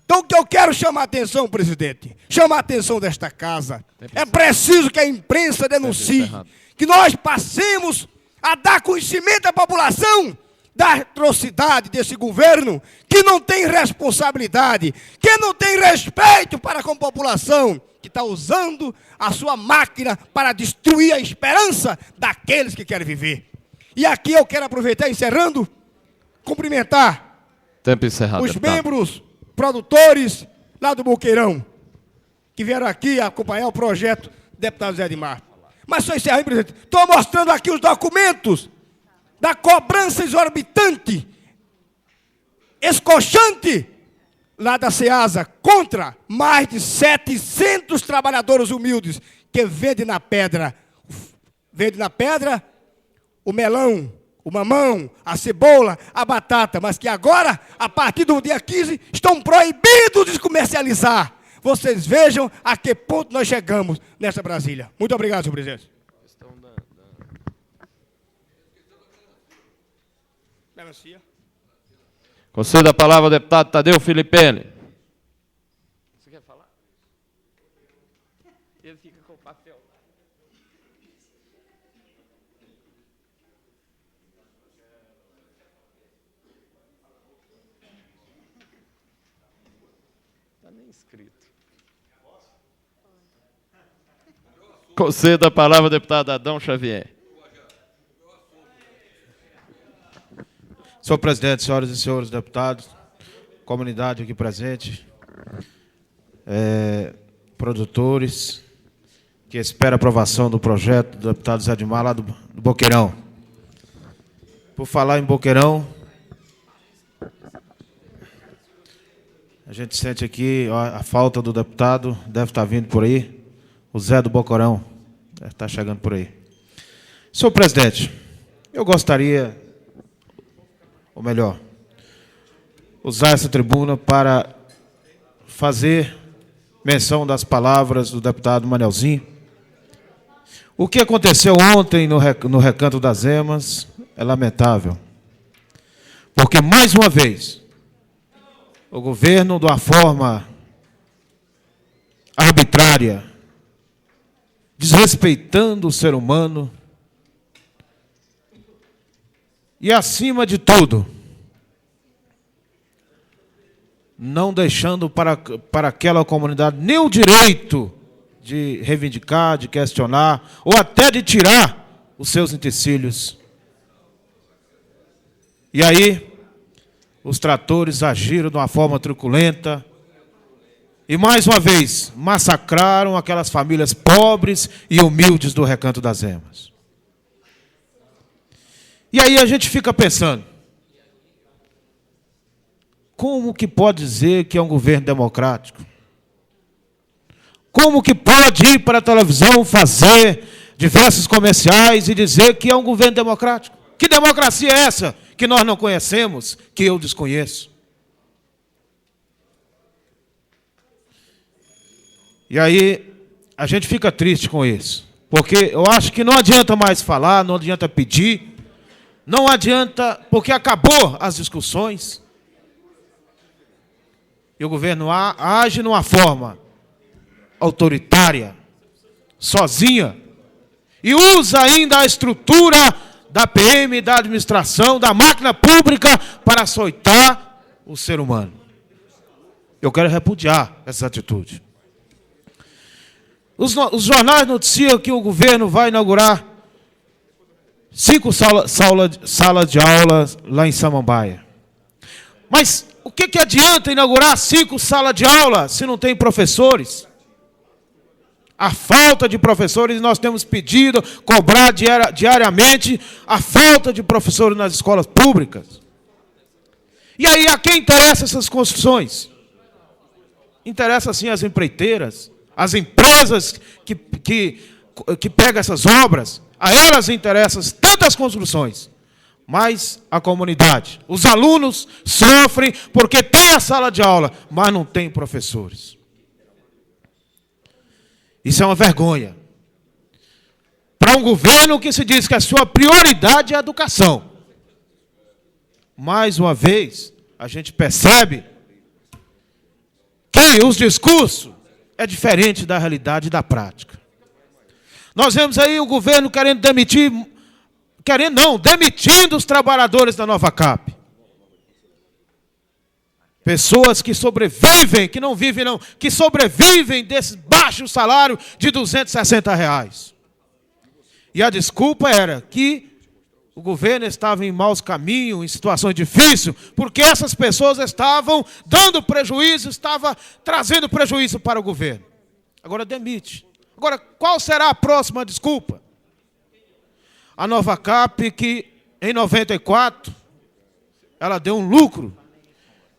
Então, o que eu quero chamar a atenção, presidente, chamar a atenção desta casa, é preciso que a imprensa denuncie, que nós passemos a dar conhecimento à população da atrocidade desse governo, que não tem responsabilidade, que não tem respeito para com a população, que está usando a sua máquina para destruir a esperança daqueles que querem viver. E aqui eu quero aproveitar, encerrando, cumprimentar Tempo encerrado, os deputado. membros produtores lá do Boqueirão, que vieram aqui acompanhar o projeto do deputado Zé Edmar. Mas só encerrar, presidente. Estou mostrando aqui os documentos da cobrança exorbitante, escochante, lá da Ceasa, contra mais de 700 trabalhadores humildes que vendem na pedra o melão, o mamão, a cebola, a batata, mas que agora, a partir do dia 15, estão proibidos de comercializar. Vocês vejam a que ponto nós chegamos nessa Brasília. Muito obrigado, senhor presidente. Concedo a palavra ao deputado Tadeu Filipene. Você quer falar? Ele fica com o papel. Está nem escrito. Concedo a palavra ao deputado Adão Xavier. Senhor presidente, senhoras e senhores deputados, comunidade aqui presente, produtores, que espera a aprovação do projeto do deputado Zé Edmar, lá do Boqueirão. Por falar em Boqueirão, a gente sente aqui a falta do deputado, deve estar vindo por aí, o Zé do Boqueirão, deve estar chegando por aí. Senhor presidente, eu gostaria, ou melhor, usar essa tribuna para fazer menção das palavras do deputado Manelzinho. O que aconteceu ontem no Recanto das Emas é lamentável, porque, mais uma vez, o governo, de uma forma arbitrária, desrespeitando o ser humano, e, acima de tudo, não deixando para aquela comunidade nem o direito de reivindicar, de questionar, ou até de tirar os seus utensílios. E aí, os tratores agiram de uma forma truculenta e, mais uma vez, massacraram aquelas famílias pobres e humildes do Recanto das Emas. E aí a gente fica pensando, como que pode dizer que é um governo democrático? Como que pode ir para a televisão fazer diversos comerciais e dizer que é um governo democrático? Que democracia é essa que nós não conhecemos, que eu desconheço? E aí a gente fica triste com isso, porque eu acho que não adianta mais falar, não adianta pedir, não adianta, porque acabou as discussões. E o governo age numa forma autoritária, sozinha, e usa ainda a estrutura da PM, da administração, da máquina pública para açoitar o ser humano. Eu quero repudiar essa atitude. Os jornais noticiam que o governo vai inaugurar 5 salas de aula lá em Samambaia. Mas o que adianta inaugurar 5 salas de aula se não tem professores? A falta de professores, nós temos pedido, cobrar diariamente a falta de professores nas escolas públicas. E aí, a quem interessam essas construções? Interessa, sim, as empreiteiras, as empresas que pegam essas obras. A elas interessam tantas construções, mas a comunidade. Os alunos sofrem porque tem a sala de aula, mas não tem professores. Isso é uma vergonha. Para um governo que se diz que a sua prioridade é a educação. Mais uma vez, a gente percebe que os discursos é diferente da realidade e da prática. Nós vemos aí o governo querendo demitir, demitindo os trabalhadores da Nova Cap. Pessoas que sobrevivem, que não vivem não, que sobrevivem desse baixo salário de R$ 260. E a desculpa era que o governo estava em maus caminhos, em situações difíceis, porque essas pessoas estavam dando prejuízo, estavam trazendo prejuízo para o governo. Agora demite. Agora, qual será a próxima desculpa? A Nova Cap, que em 94, ela deu um lucro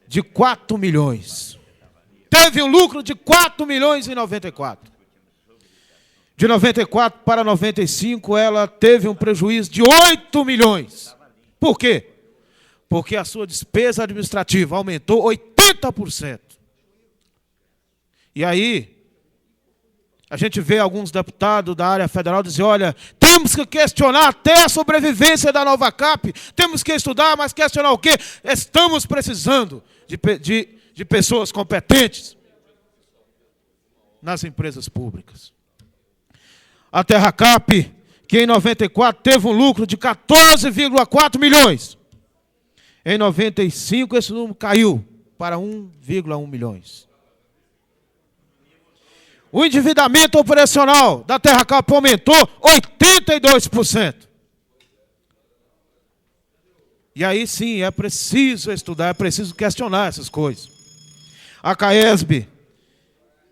de 4 milhões. Teve um lucro de 4 milhões em 94. De 94 para 95, ela teve um prejuízo de 8 milhões. Por quê? Porque a sua despesa administrativa aumentou 80%. E aí, a gente vê alguns deputados da área federal dizer, olha, temos que questionar até a sobrevivência da Nova Cap, temos que estudar, mas questionar o quê? Estamos precisando de pessoas competentes nas empresas públicas. A Terra Cap, que em 94 teve um lucro de 14,4 milhões. Em 95 esse número caiu para 1,1 milhões. O endividamento operacional da Terra Cap aumentou 82%. E aí sim, é preciso estudar, é preciso questionar essas coisas. A CAESB,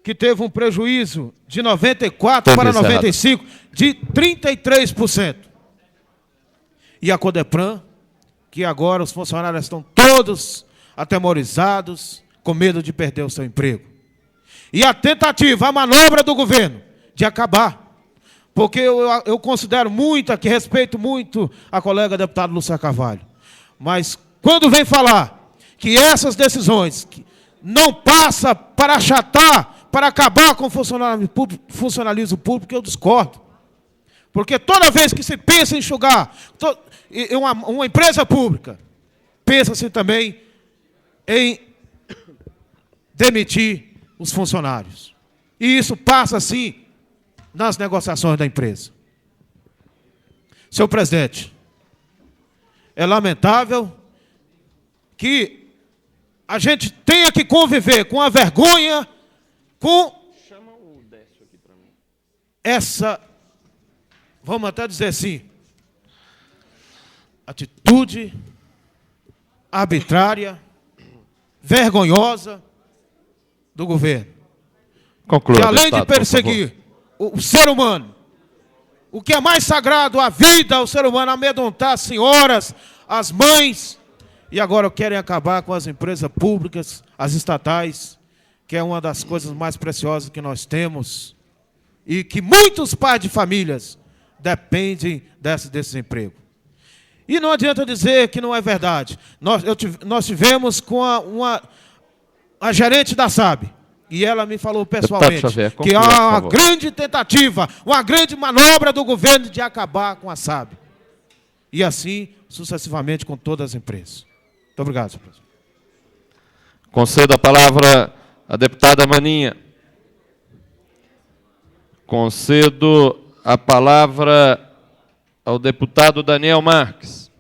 que teve um prejuízo de 94 para 95 de 33%. E a Codepran, que agora os funcionários estão todos atemorizados, com medo de perder o seu emprego. E a tentativa, a manobra do governo de acabar. Porque eu considero muito, aqui respeito muito a colega deputada Lúcia Carvalho. Mas quando vem falar que essas decisões não passam para achatar, para acabar com o funcionalismo público, eu discordo. Porque toda vez que se pensa em enxugar uma empresa pública, pensa-se também em demitir os funcionários. E isso passa, sim, nas negociações da empresa. Senhor presidente, é lamentável que a gente tenha que conviver com a vergonha, com essa, vamos até dizer assim, atitude arbitrária, vergonhosa do governo. Conclua, que além deputado, de perseguir o ser humano, o que é mais sagrado, a vida, o ser humano, amedrontar as senhoras, as mães, e agora querem acabar com as empresas públicas, as estatais, que é uma das coisas mais preciosas que nós temos, e que muitos pais de famílias dependem desse emprego. E não adianta dizer que não é verdade. Nós tivemos com a gerente da SAB, e ela me falou pessoalmente que há uma grande tentativa, uma grande manobra do governo de acabar com a SAB. E assim, sucessivamente, com todas as empresas. Muito obrigado, senhor presidente. Concedo a palavra à deputada Maninha. Concedo a palavra ao deputado Daniel Marques.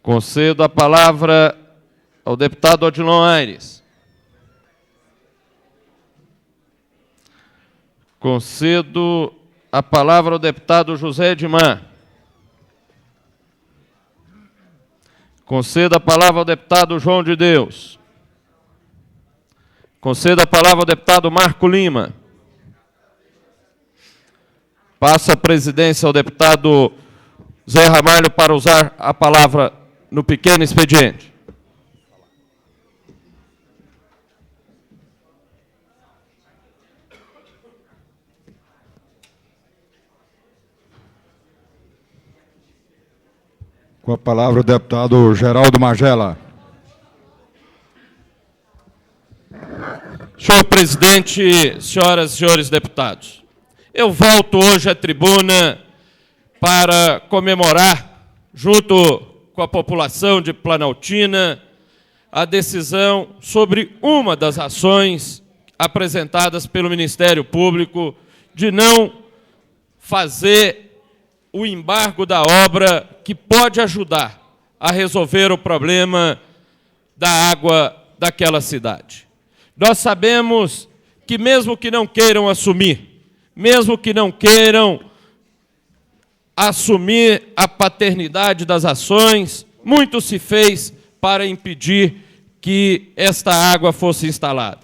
Concedo a palavra ao deputado Odilon Aires. Concedo a palavra ao deputado José Edmar. Concedo a palavra ao deputado João de Deus. Concedo a palavra ao deputado Marco Lima. Passa a presidência ao deputado Zé Ramalho para usar a palavra no pequeno expediente. Com a palavra o deputado Geraldo Magela. Senhor presidente, senhoras e senhores deputados, eu volto hoje à tribuna para comemorar, junto com a população de Planaltina, a decisão sobre uma das ações apresentadas pelo Ministério Público de não fazer o embargo da obra que pode ajudar a resolver o problema da água daquela cidade. Nós sabemos que mesmo que não queiram assumir, mesmo que não queiram assumir a paternidade das ações, muito se fez para impedir que esta água fosse instalada.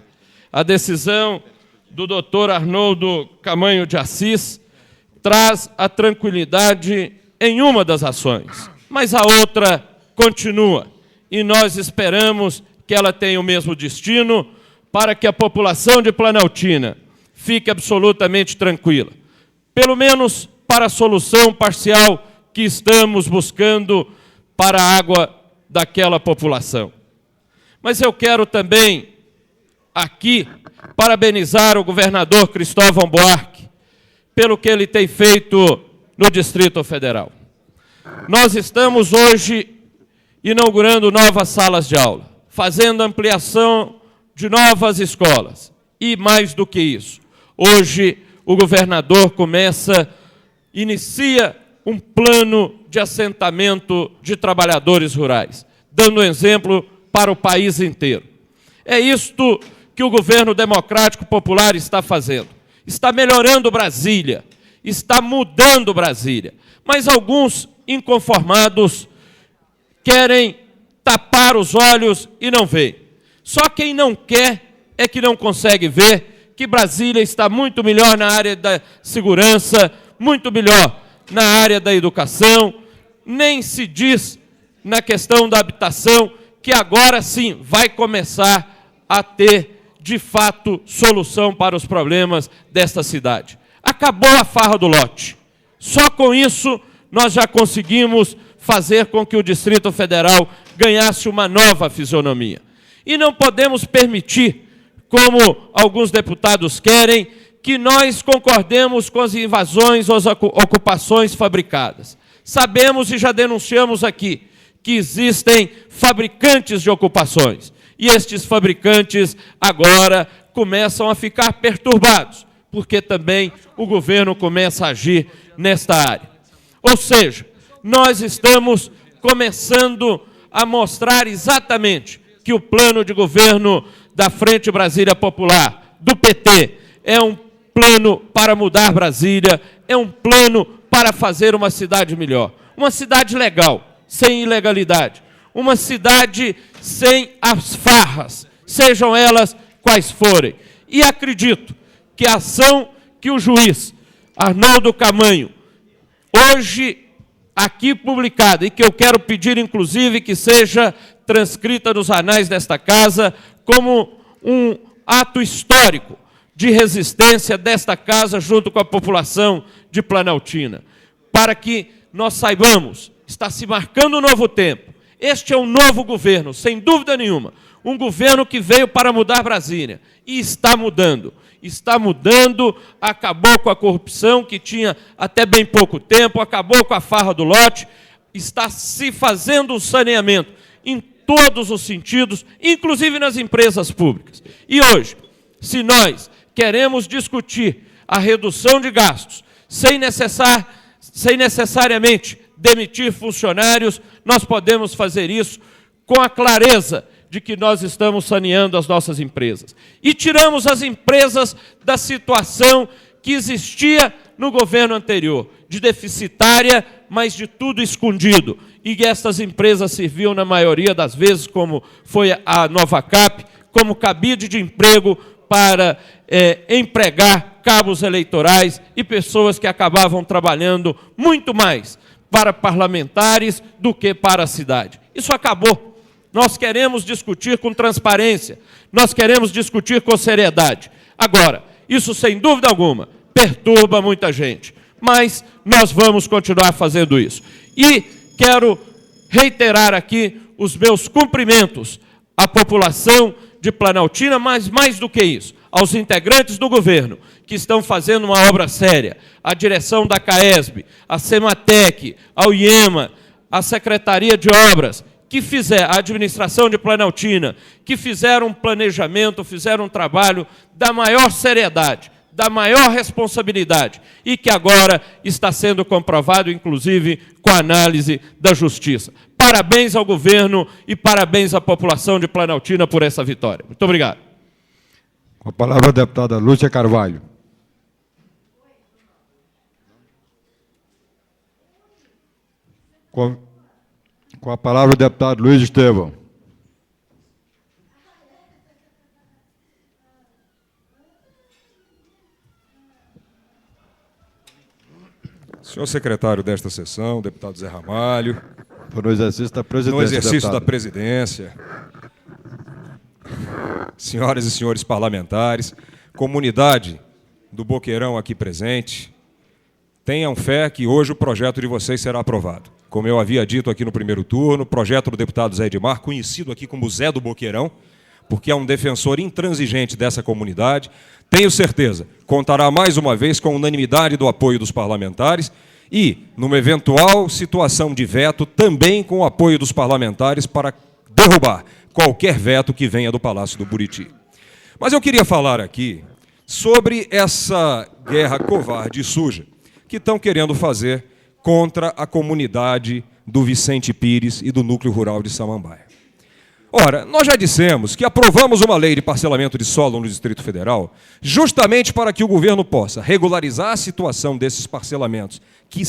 A decisão do doutor Arnoldo Camanho de Assis traz a tranquilidade em uma das ações, mas a outra continua, e nós esperamos que ela tenha o mesmo destino para que a população de Planaltina fique absolutamente tranquila, pelo menos para a solução parcial que estamos buscando para a água daquela população. Mas eu quero também aqui parabenizar o governador Cristóvão Buarque pelo que ele tem feito no Distrito Federal. Nós estamos hoje inaugurando novas salas de aula, fazendo ampliação de novas escolas. E mais do que isso, hoje o governador inicia um plano de assentamento de trabalhadores rurais, dando exemplo para o país inteiro. É isto que o governo democrático popular está fazendo. Está melhorando Brasília, está mudando Brasília. Mas alguns inconformados querem tapar os olhos e não veem. Só quem não quer é que não consegue ver que Brasília está muito melhor na área da segurança, muito melhor na área da educação, nem se diz na questão da habitação, que agora sim vai começar a ter, de fato, solução para os problemas desta cidade. Acabou a farra do lote. Só com isso nós já conseguimos fazer com que o Distrito Federal ganhasse uma nova fisionomia. E não podemos permitir, como alguns deputados querem, que nós concordemos com as invasões ou as ocupações fabricadas. Sabemos e já denunciamos aqui que existem fabricantes de ocupações. E estes fabricantes agora começam a ficar perturbados, porque também o governo começa a agir nesta área. Ou seja, nós estamos começando a mostrar exatamente que o plano de governo da Frente Brasília Popular, do PT, é um plano para mudar Brasília, é um plano para fazer uma cidade melhor. Uma cidade legal, sem ilegalidade. Uma cidade sem as farras, sejam elas quais forem. E acredito que a ação que o juiz Arnoldo Camanho, hoje aqui publicada, e que eu quero pedir, inclusive, que seja transcrita nos anais desta casa, como um ato histórico de resistência desta casa junto com a população de Planaltina, para que nós saibamos, está se marcando um novo tempo. Este é um novo governo, sem dúvida nenhuma, um governo que veio para mudar Brasília, e está mudando. Está mudando, acabou com a corrupção que tinha até bem pouco tempo, acabou com a farra do lote, está se fazendo um saneamento em todos os sentidos, inclusive nas empresas públicas. E hoje, se nós queremos discutir a redução de gastos sem necessariamente demitir funcionários, nós podemos fazer isso com a clareza de que nós estamos saneando as nossas empresas. E tiramos as empresas da situação que existia no governo anterior, de deficitária, mas de tudo escondido. E estas empresas serviam, na maioria das vezes, como foi a Novacap, como cabide de emprego para empregar cabos eleitorais e pessoas que acabavam trabalhando muito mais para parlamentares do que para a cidade. Isso acabou. Nós queremos discutir com transparência, nós queremos discutir com seriedade. Agora, isso sem dúvida alguma perturba muita gente, mas nós vamos continuar fazendo isso. E quero reiterar aqui os meus cumprimentos à população de Planaltina, mas mais do que isso, aos integrantes do governo, que estão fazendo uma obra séria, à direção da CAESB, à Sematec, ao IEMA, à Secretaria de Obras, a administração de Planaltina, que fizeram um planejamento, fizeram um trabalho da maior seriedade, da maior responsabilidade, e que agora está sendo comprovado, inclusive, com a análise da Justiça. Parabéns ao governo e parabéns à população de Planaltina por essa vitória. Muito obrigado. Com a palavra a deputada Lúcia Carvalho. Com a palavra o deputado Luiz Estevão. Senhor secretário desta sessão, deputado Zé Ramalho. No exercício da presidência. No exercício deputado. da presidência. Senhoras e senhores parlamentares, comunidade do Boqueirão aqui presente, tenham fé que hoje o projeto de vocês será aprovado. Como eu havia dito aqui no primeiro turno, o projeto do deputado Zé Edmar, conhecido aqui como Zé do Boqueirão, porque é um defensor intransigente dessa comunidade, tenho certeza, contará mais uma vez com a unanimidade do apoio dos parlamentares e, numa eventual situação de veto, também com o apoio dos parlamentares para derrubar qualquer veto que venha do Palácio do Buriti. Mas eu queria falar aqui sobre essa guerra covarde e suja que estão querendo fazer contra a comunidade do Vicente Pires e do Núcleo Rural de Samambaia. Ora, nós já dissemos que aprovamos uma lei de parcelamento de solo no Distrito Federal justamente para que o governo possa regularizar a situação desses parcelamentos que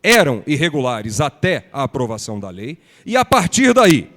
eram irregulares até a aprovação da lei e, a partir daí,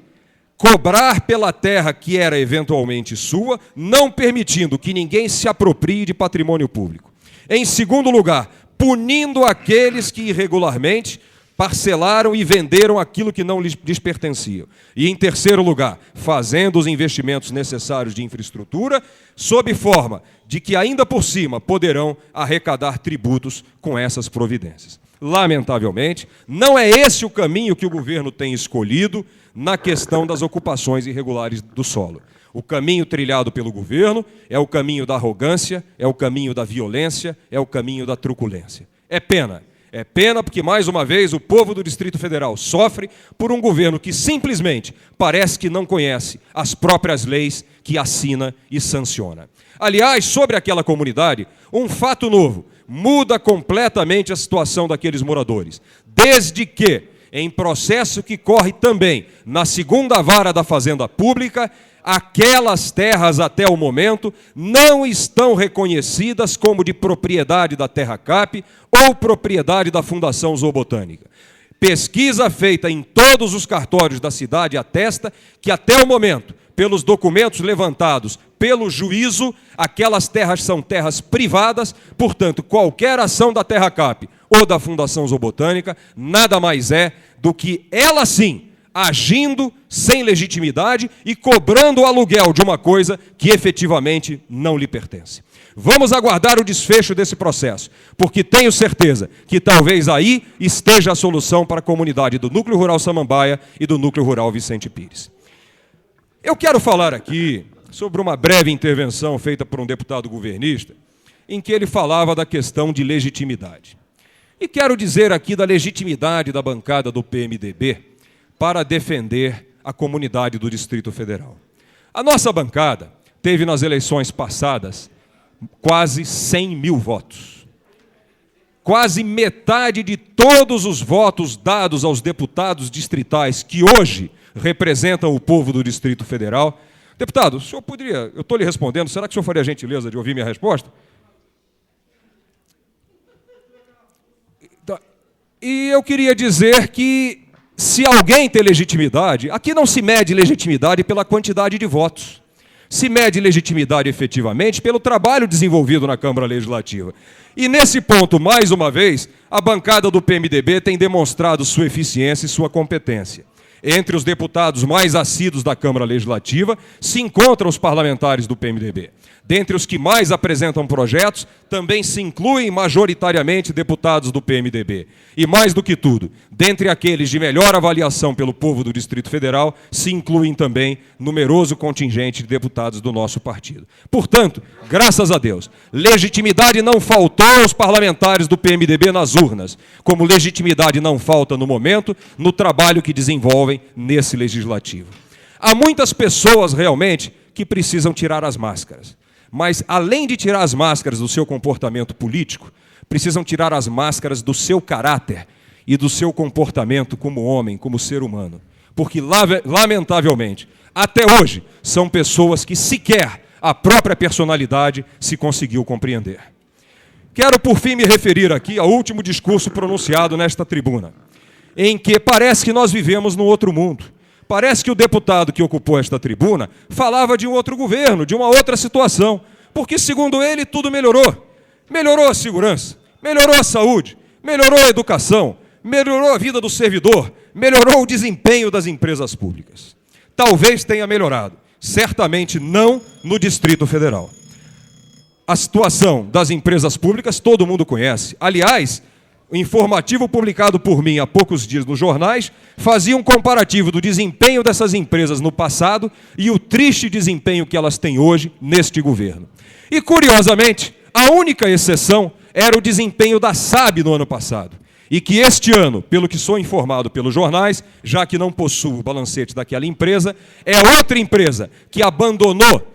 cobrar pela terra que era eventualmente sua, não permitindo que ninguém se aproprie de patrimônio público. Em segundo lugar, punindo aqueles que irregularmente parcelaram e venderam aquilo que não lhes pertencia. E, em terceiro lugar, fazendo os investimentos necessários de infraestrutura, sob forma de que, ainda por cima, poderão arrecadar tributos com essas providências. Lamentavelmente, não é esse o caminho que o governo tem escolhido na questão das ocupações irregulares do solo. O caminho trilhado pelo governo é o caminho da arrogância, é o caminho da violência, é o caminho da truculência. É pena. É pena porque, mais uma vez, o povo do Distrito Federal sofre por um governo que simplesmente parece que não conhece as próprias leis que assina e sanciona. Aliás, sobre aquela comunidade, um fato novo muda completamente a situação daqueles moradores, desde que, em processo que corre também na segunda vara da Fazenda Pública, aquelas terras, até o momento, não estão reconhecidas como de propriedade da Terra Cap ou propriedade da Fundação Zoobotânica. Pesquisa feita em todos os cartórios da cidade atesta que, até o momento, pelos documentos levantados pelo juízo, aquelas terras são terras privadas, portanto, qualquer ação da Terra Cap ou da Fundação Zoobotânica nada mais é do que, ela sim, agindo sem legitimidade e cobrando o aluguel de uma coisa que efetivamente não lhe pertence. Vamos aguardar o desfecho desse processo, porque tenho certeza que talvez aí esteja a solução para a comunidade do Núcleo Rural Samambaia e do Núcleo Rural Vicente Pires. Eu quero falar aqui sobre uma breve intervenção feita por um deputado governista, em que ele falava da questão de legitimidade. E quero dizer aqui da legitimidade da bancada do PMDB para defender a comunidade do Distrito Federal. A nossa bancada teve nas eleições passadas quase 100 mil votos. Quase metade de todos os votos dados aos deputados distritais que hoje representam o povo do Distrito Federal. Deputado, o senhor poderia, eu estou lhe respondendo, será que o senhor faria a gentileza de ouvir minha resposta? E eu queria dizer que, se alguém tem legitimidade, aqui não se mede legitimidade pela quantidade de votos. Se mede legitimidade efetivamente pelo trabalho desenvolvido na Câmara Legislativa. E nesse ponto, mais uma vez, a bancada do PMDB tem demonstrado sua eficiência e sua competência. Entre os deputados mais assíduos da Câmara Legislativa se encontram os parlamentares do PMDB. Dentre os que mais apresentam projetos, também se incluem majoritariamente deputados do PMDB. E mais do que tudo, dentre aqueles de melhor avaliação pelo povo do Distrito Federal, se incluem também numeroso contingente de deputados do nosso partido. Portanto, graças a Deus, legitimidade não faltou aos parlamentares do PMDB nas urnas, como legitimidade não falta no momento no trabalho que desenvolvem nesse legislativo. Há muitas pessoas realmente que precisam tirar as máscaras. Mas, além de tirar as máscaras do seu comportamento político, precisam tirar as máscaras do seu caráter e do seu comportamento como homem, como ser humano. Porque, lamentavelmente, até hoje, são pessoas que sequer a própria personalidade se conseguiu compreender. Quero, por fim, me referir aqui ao último discurso pronunciado nesta tribuna, em que parece que nós vivemos num outro mundo. Parece que o deputado que ocupou esta tribuna falava de um outro governo, de uma outra situação, porque, segundo ele, tudo melhorou. Melhorou a segurança, melhorou a saúde, melhorou a educação, melhorou a vida do servidor, melhorou o desempenho das empresas públicas. Talvez tenha melhorado, certamente não no Distrito Federal. A situação das empresas públicas todo mundo conhece. Aliás, o informativo publicado por mim há poucos dias nos jornais fazia um comparativo do desempenho dessas empresas no passado e o triste desempenho que elas têm hoje neste governo. E, curiosamente, a única exceção era o desempenho da SAB no ano passado. E que este ano, pelo que sou informado pelos jornais, já que não possuo o balancete daquela empresa, é outra empresa que abandonou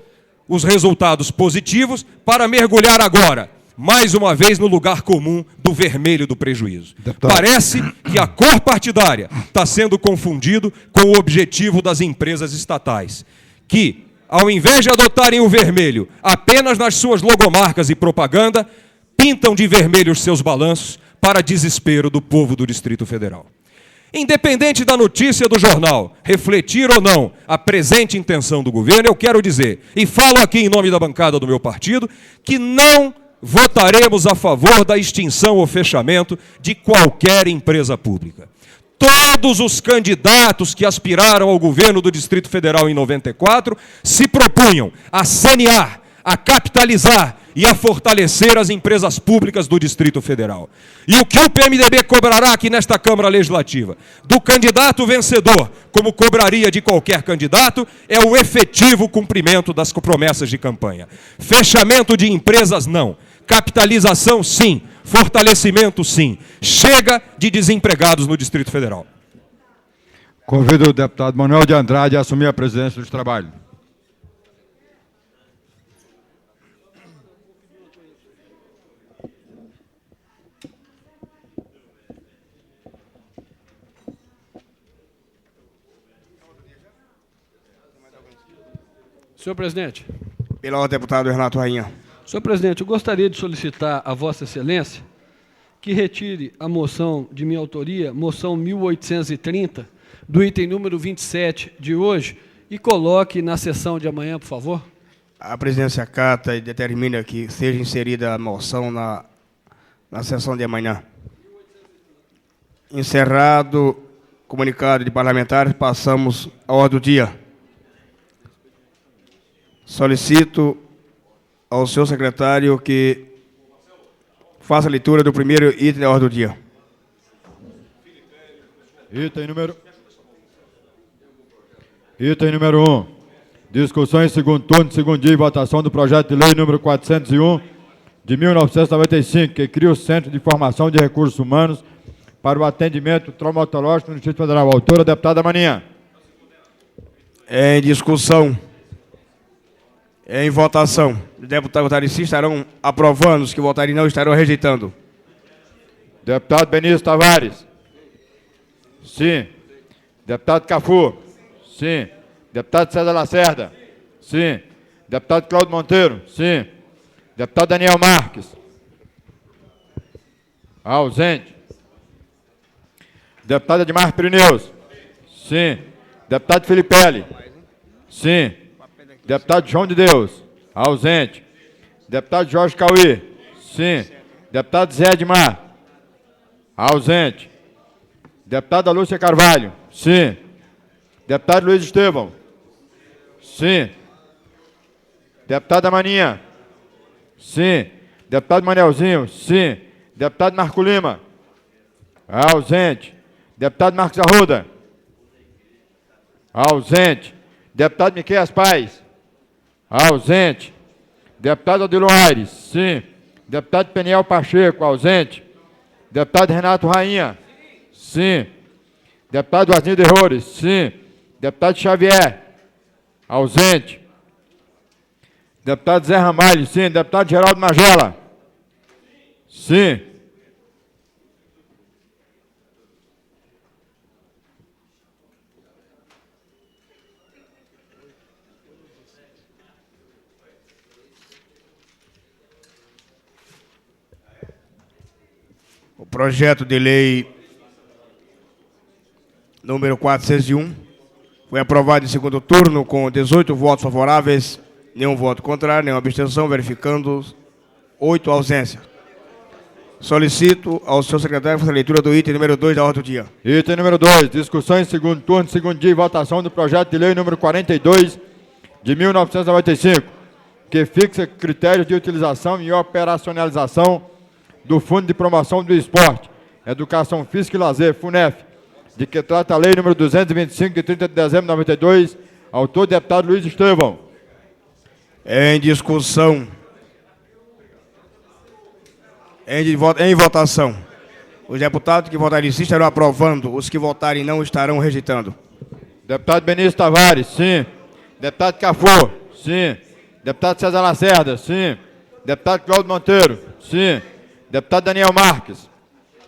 os resultados positivos para mergulhar agora, mais uma vez, no lugar comum do vermelho do prejuízo. Deputado. Parece que a cor partidária está sendo confundido com o objetivo das empresas estatais, que, ao invés de adotarem o vermelho apenas nas suas logomarcas e propaganda, pintam de vermelho os seus balanços para desespero do povo do Distrito Federal. Independente da notícia do jornal refletir ou não a presente intenção do governo, eu quero dizer, e falo aqui em nome da bancada do meu partido, que não votaremos a favor da extinção ou fechamento de qualquer empresa pública. Todos os candidatos que aspiraram ao governo do Distrito Federal em 94 se propunham a sanear, a capitalizar e a fortalecer as empresas públicas do Distrito Federal. E o que o PMDB cobrará aqui nesta Câmara Legislativa do candidato vencedor, como cobraria de qualquer candidato, é o efetivo cumprimento das promessas de campanha. Fechamento de empresas, não. Capitalização, sim. Fortalecimento, sim. Chega de desempregados no Distrito Federal. Convido o deputado Manuel de Andrade a assumir a presidência dos trabalhos. Senhor presidente. Pela ordem, deputado Renato Rainha. Senhor presidente, eu gostaria de solicitar a Vossa Excelência que retire a moção de minha autoria, moção 1830, do item número 27 de hoje, e coloque na sessão de amanhã, por favor. A presidência acata e determina que seja inserida a moção na sessão de amanhã. Encerrado o comunicado de parlamentares, passamos à ordem do dia. Solicito ao senhor secretário que faça a leitura do primeiro item da ordem do dia. Item número 1. Discussão em segundo turno, segundo dia e votação do projeto de lei número 401, de 1995, que cria o Centro de Formação de Recursos Humanos para o atendimento traumatológico no Distrito Federal. Autora, deputada Maninha. Em discussão. Em votação. Os deputados votarem sim estarão aprovando, os que votarem não estarão rejeitando. Deputado Benício Tavares. Sim. Deputado Cafu. Sim. Deputado César Lacerda. Sim. Deputado Cláudio Monteiro. Sim. Deputado Daniel Marques. Ausente. Deputado Edmar Pirineus. Sim. Deputado Filipelli. Sim. Deputado João de Deus. Ausente. Deputado Jorge Cauí. Sim. Deputado Zé Edmar. Ausente. Deputada Lúcia Carvalho. Sim. Deputado Luiz Estevão. Sim. Deputada Maninha. Sim. Deputado Manelzinho. Sim. Deputado Marco Lima. Ausente. Deputado Marcos Arruda. Ausente. Deputado Miqueias Paz. Ausente. Deputado Odilon Aires. Sim. Deputado Peniel Pacheco. Ausente. Deputado Renato Rainha. Sim. Deputado Asnildo Errores. Sim. Deputado Xavier. Ausente. Deputado Zé Ramalho. Sim. Deputado Geraldo Magela. Sim. O projeto de lei número 401 foi aprovado em segundo turno com 18 votos favoráveis, nenhum voto contrário, nenhuma abstenção, verificando 8 ausências. Solicito ao senhor secretário fazer a leitura do item número 2 da ordem do dia. Item número 2, discussão em segundo turno, segundo dia e votação do projeto de lei número 42 de 1995, que fixa critérios de utilização e operacionalização do Fundo de Promoção do Esporte, Educação Física e Lazer, FUNEF, de que trata a lei número 225, de 30 de dezembro de 92, autor deputado Luiz Estevão. Em discussão. Em votação. Os deputados que votarem sim estarão aprovando, os que votarem não estarão rejeitando. Deputado Benício Tavares, sim. Deputado Cafu, sim. Deputado César Lacerda, sim. Deputado Cláudio Monteiro, sim. Deputado Daniel Marques,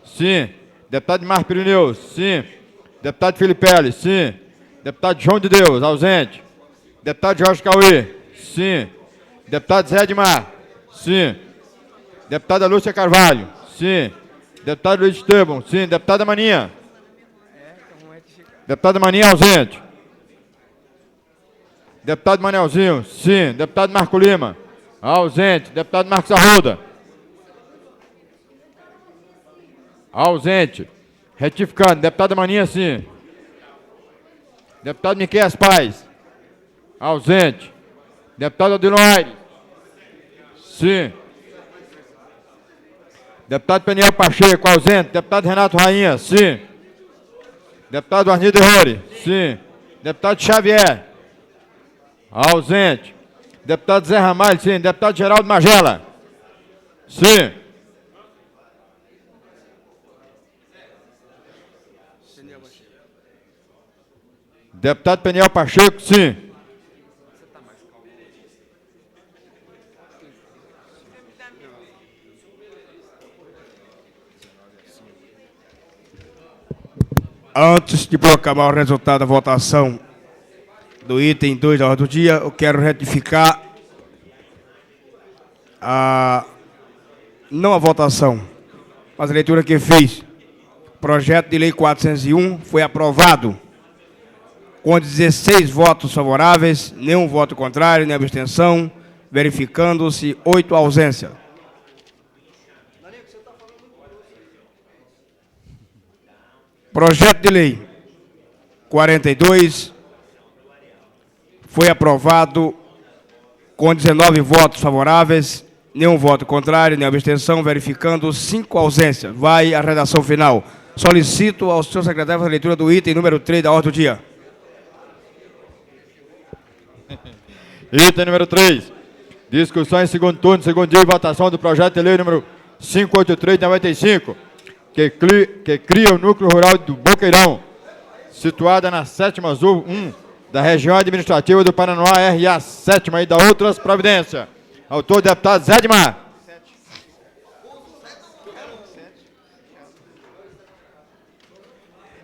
sim. Deputado Marco Pirineus, sim. Deputado Felipe Pérez, sim. Deputado João de Deus, ausente. Deputado Jorge Cauê, sim. Deputado Zé Edmar, sim. Deputada Lúcia Carvalho, sim. Deputado Luiz Estevão, sim. Deputada Maninha. Deputada Maninha, ausente. Deputado Manelzinho, sim. Deputado Marco Lima, ausente. Deputado Marcos Arruda. Ausente. Retificando. Deputada Maninha, sim. Deputado Miqueias Paz. Ausente. Deputado Odilon Aires. Sim. Deputado Peniel Pacheco, ausente. Deputado Renato Rainha, sim. Deputado Asnildo Errores, sim. Deputado Xavier. Ausente. Deputado Zé Ramalho, sim. Deputado Geraldo Magela. Sim. Deputado Peniel Pacheco, sim. Antes de proclamar o resultado da votação do item 2 da ordem do dia, eu quero retificar não a votação, mas a leitura que fiz. O projeto de lei 401 foi aprovado com 16 votos favoráveis, nenhum voto contrário, nem abstenção, verificando-se 8 ausências. Projeto de lei 42 foi aprovado com 19 votos favoráveis, nenhum voto contrário, nem abstenção, verificando 5 ausências. Vai a redação final. Solicito ao senhor secretário a leitura do item número 3 da ordem do dia. Item número 3. Discussão em segundo turno, segundo dia e votação do projeto de lei número 583 de 95, que cria o núcleo rural do Boqueirão, situada na 7ª Zul 1 da região administrativa do Paranoá, RA 7ª, e da outras providências. Autor, deputado Zé Edmar.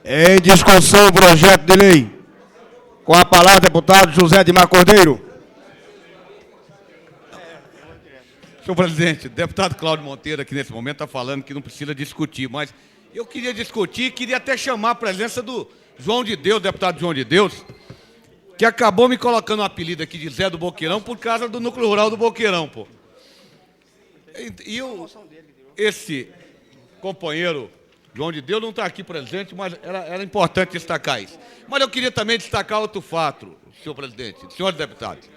Em discussão, o projeto de lei. Com a palavra, deputado José Edmar Cordeiro. Senhor presidente, o deputado Cláudio Monteiro aqui nesse momento está falando que não precisa discutir, mas eu queria discutir, queria até chamar a presença do João de Deus, deputado João de Deus, que acabou me colocando um apelido aqui de Zé do Boqueirão por causa do núcleo rural do Boqueirão, pô. E esse companheiro João de Deus não está aqui presente, mas era importante destacar isso. Mas eu queria também destacar outro fato, senhor presidente, senhores deputados.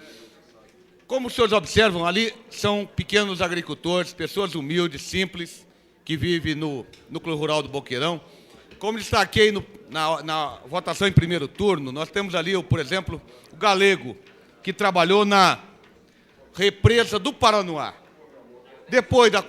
Como os senhores observam, ali são pequenos agricultores, pessoas humildes, simples, que vivem no núcleo rural do Boqueirão. Como destaquei na votação em primeiro turno, nós temos ali, por exemplo, o Galego, que trabalhou na represa do Paranoá. Depois da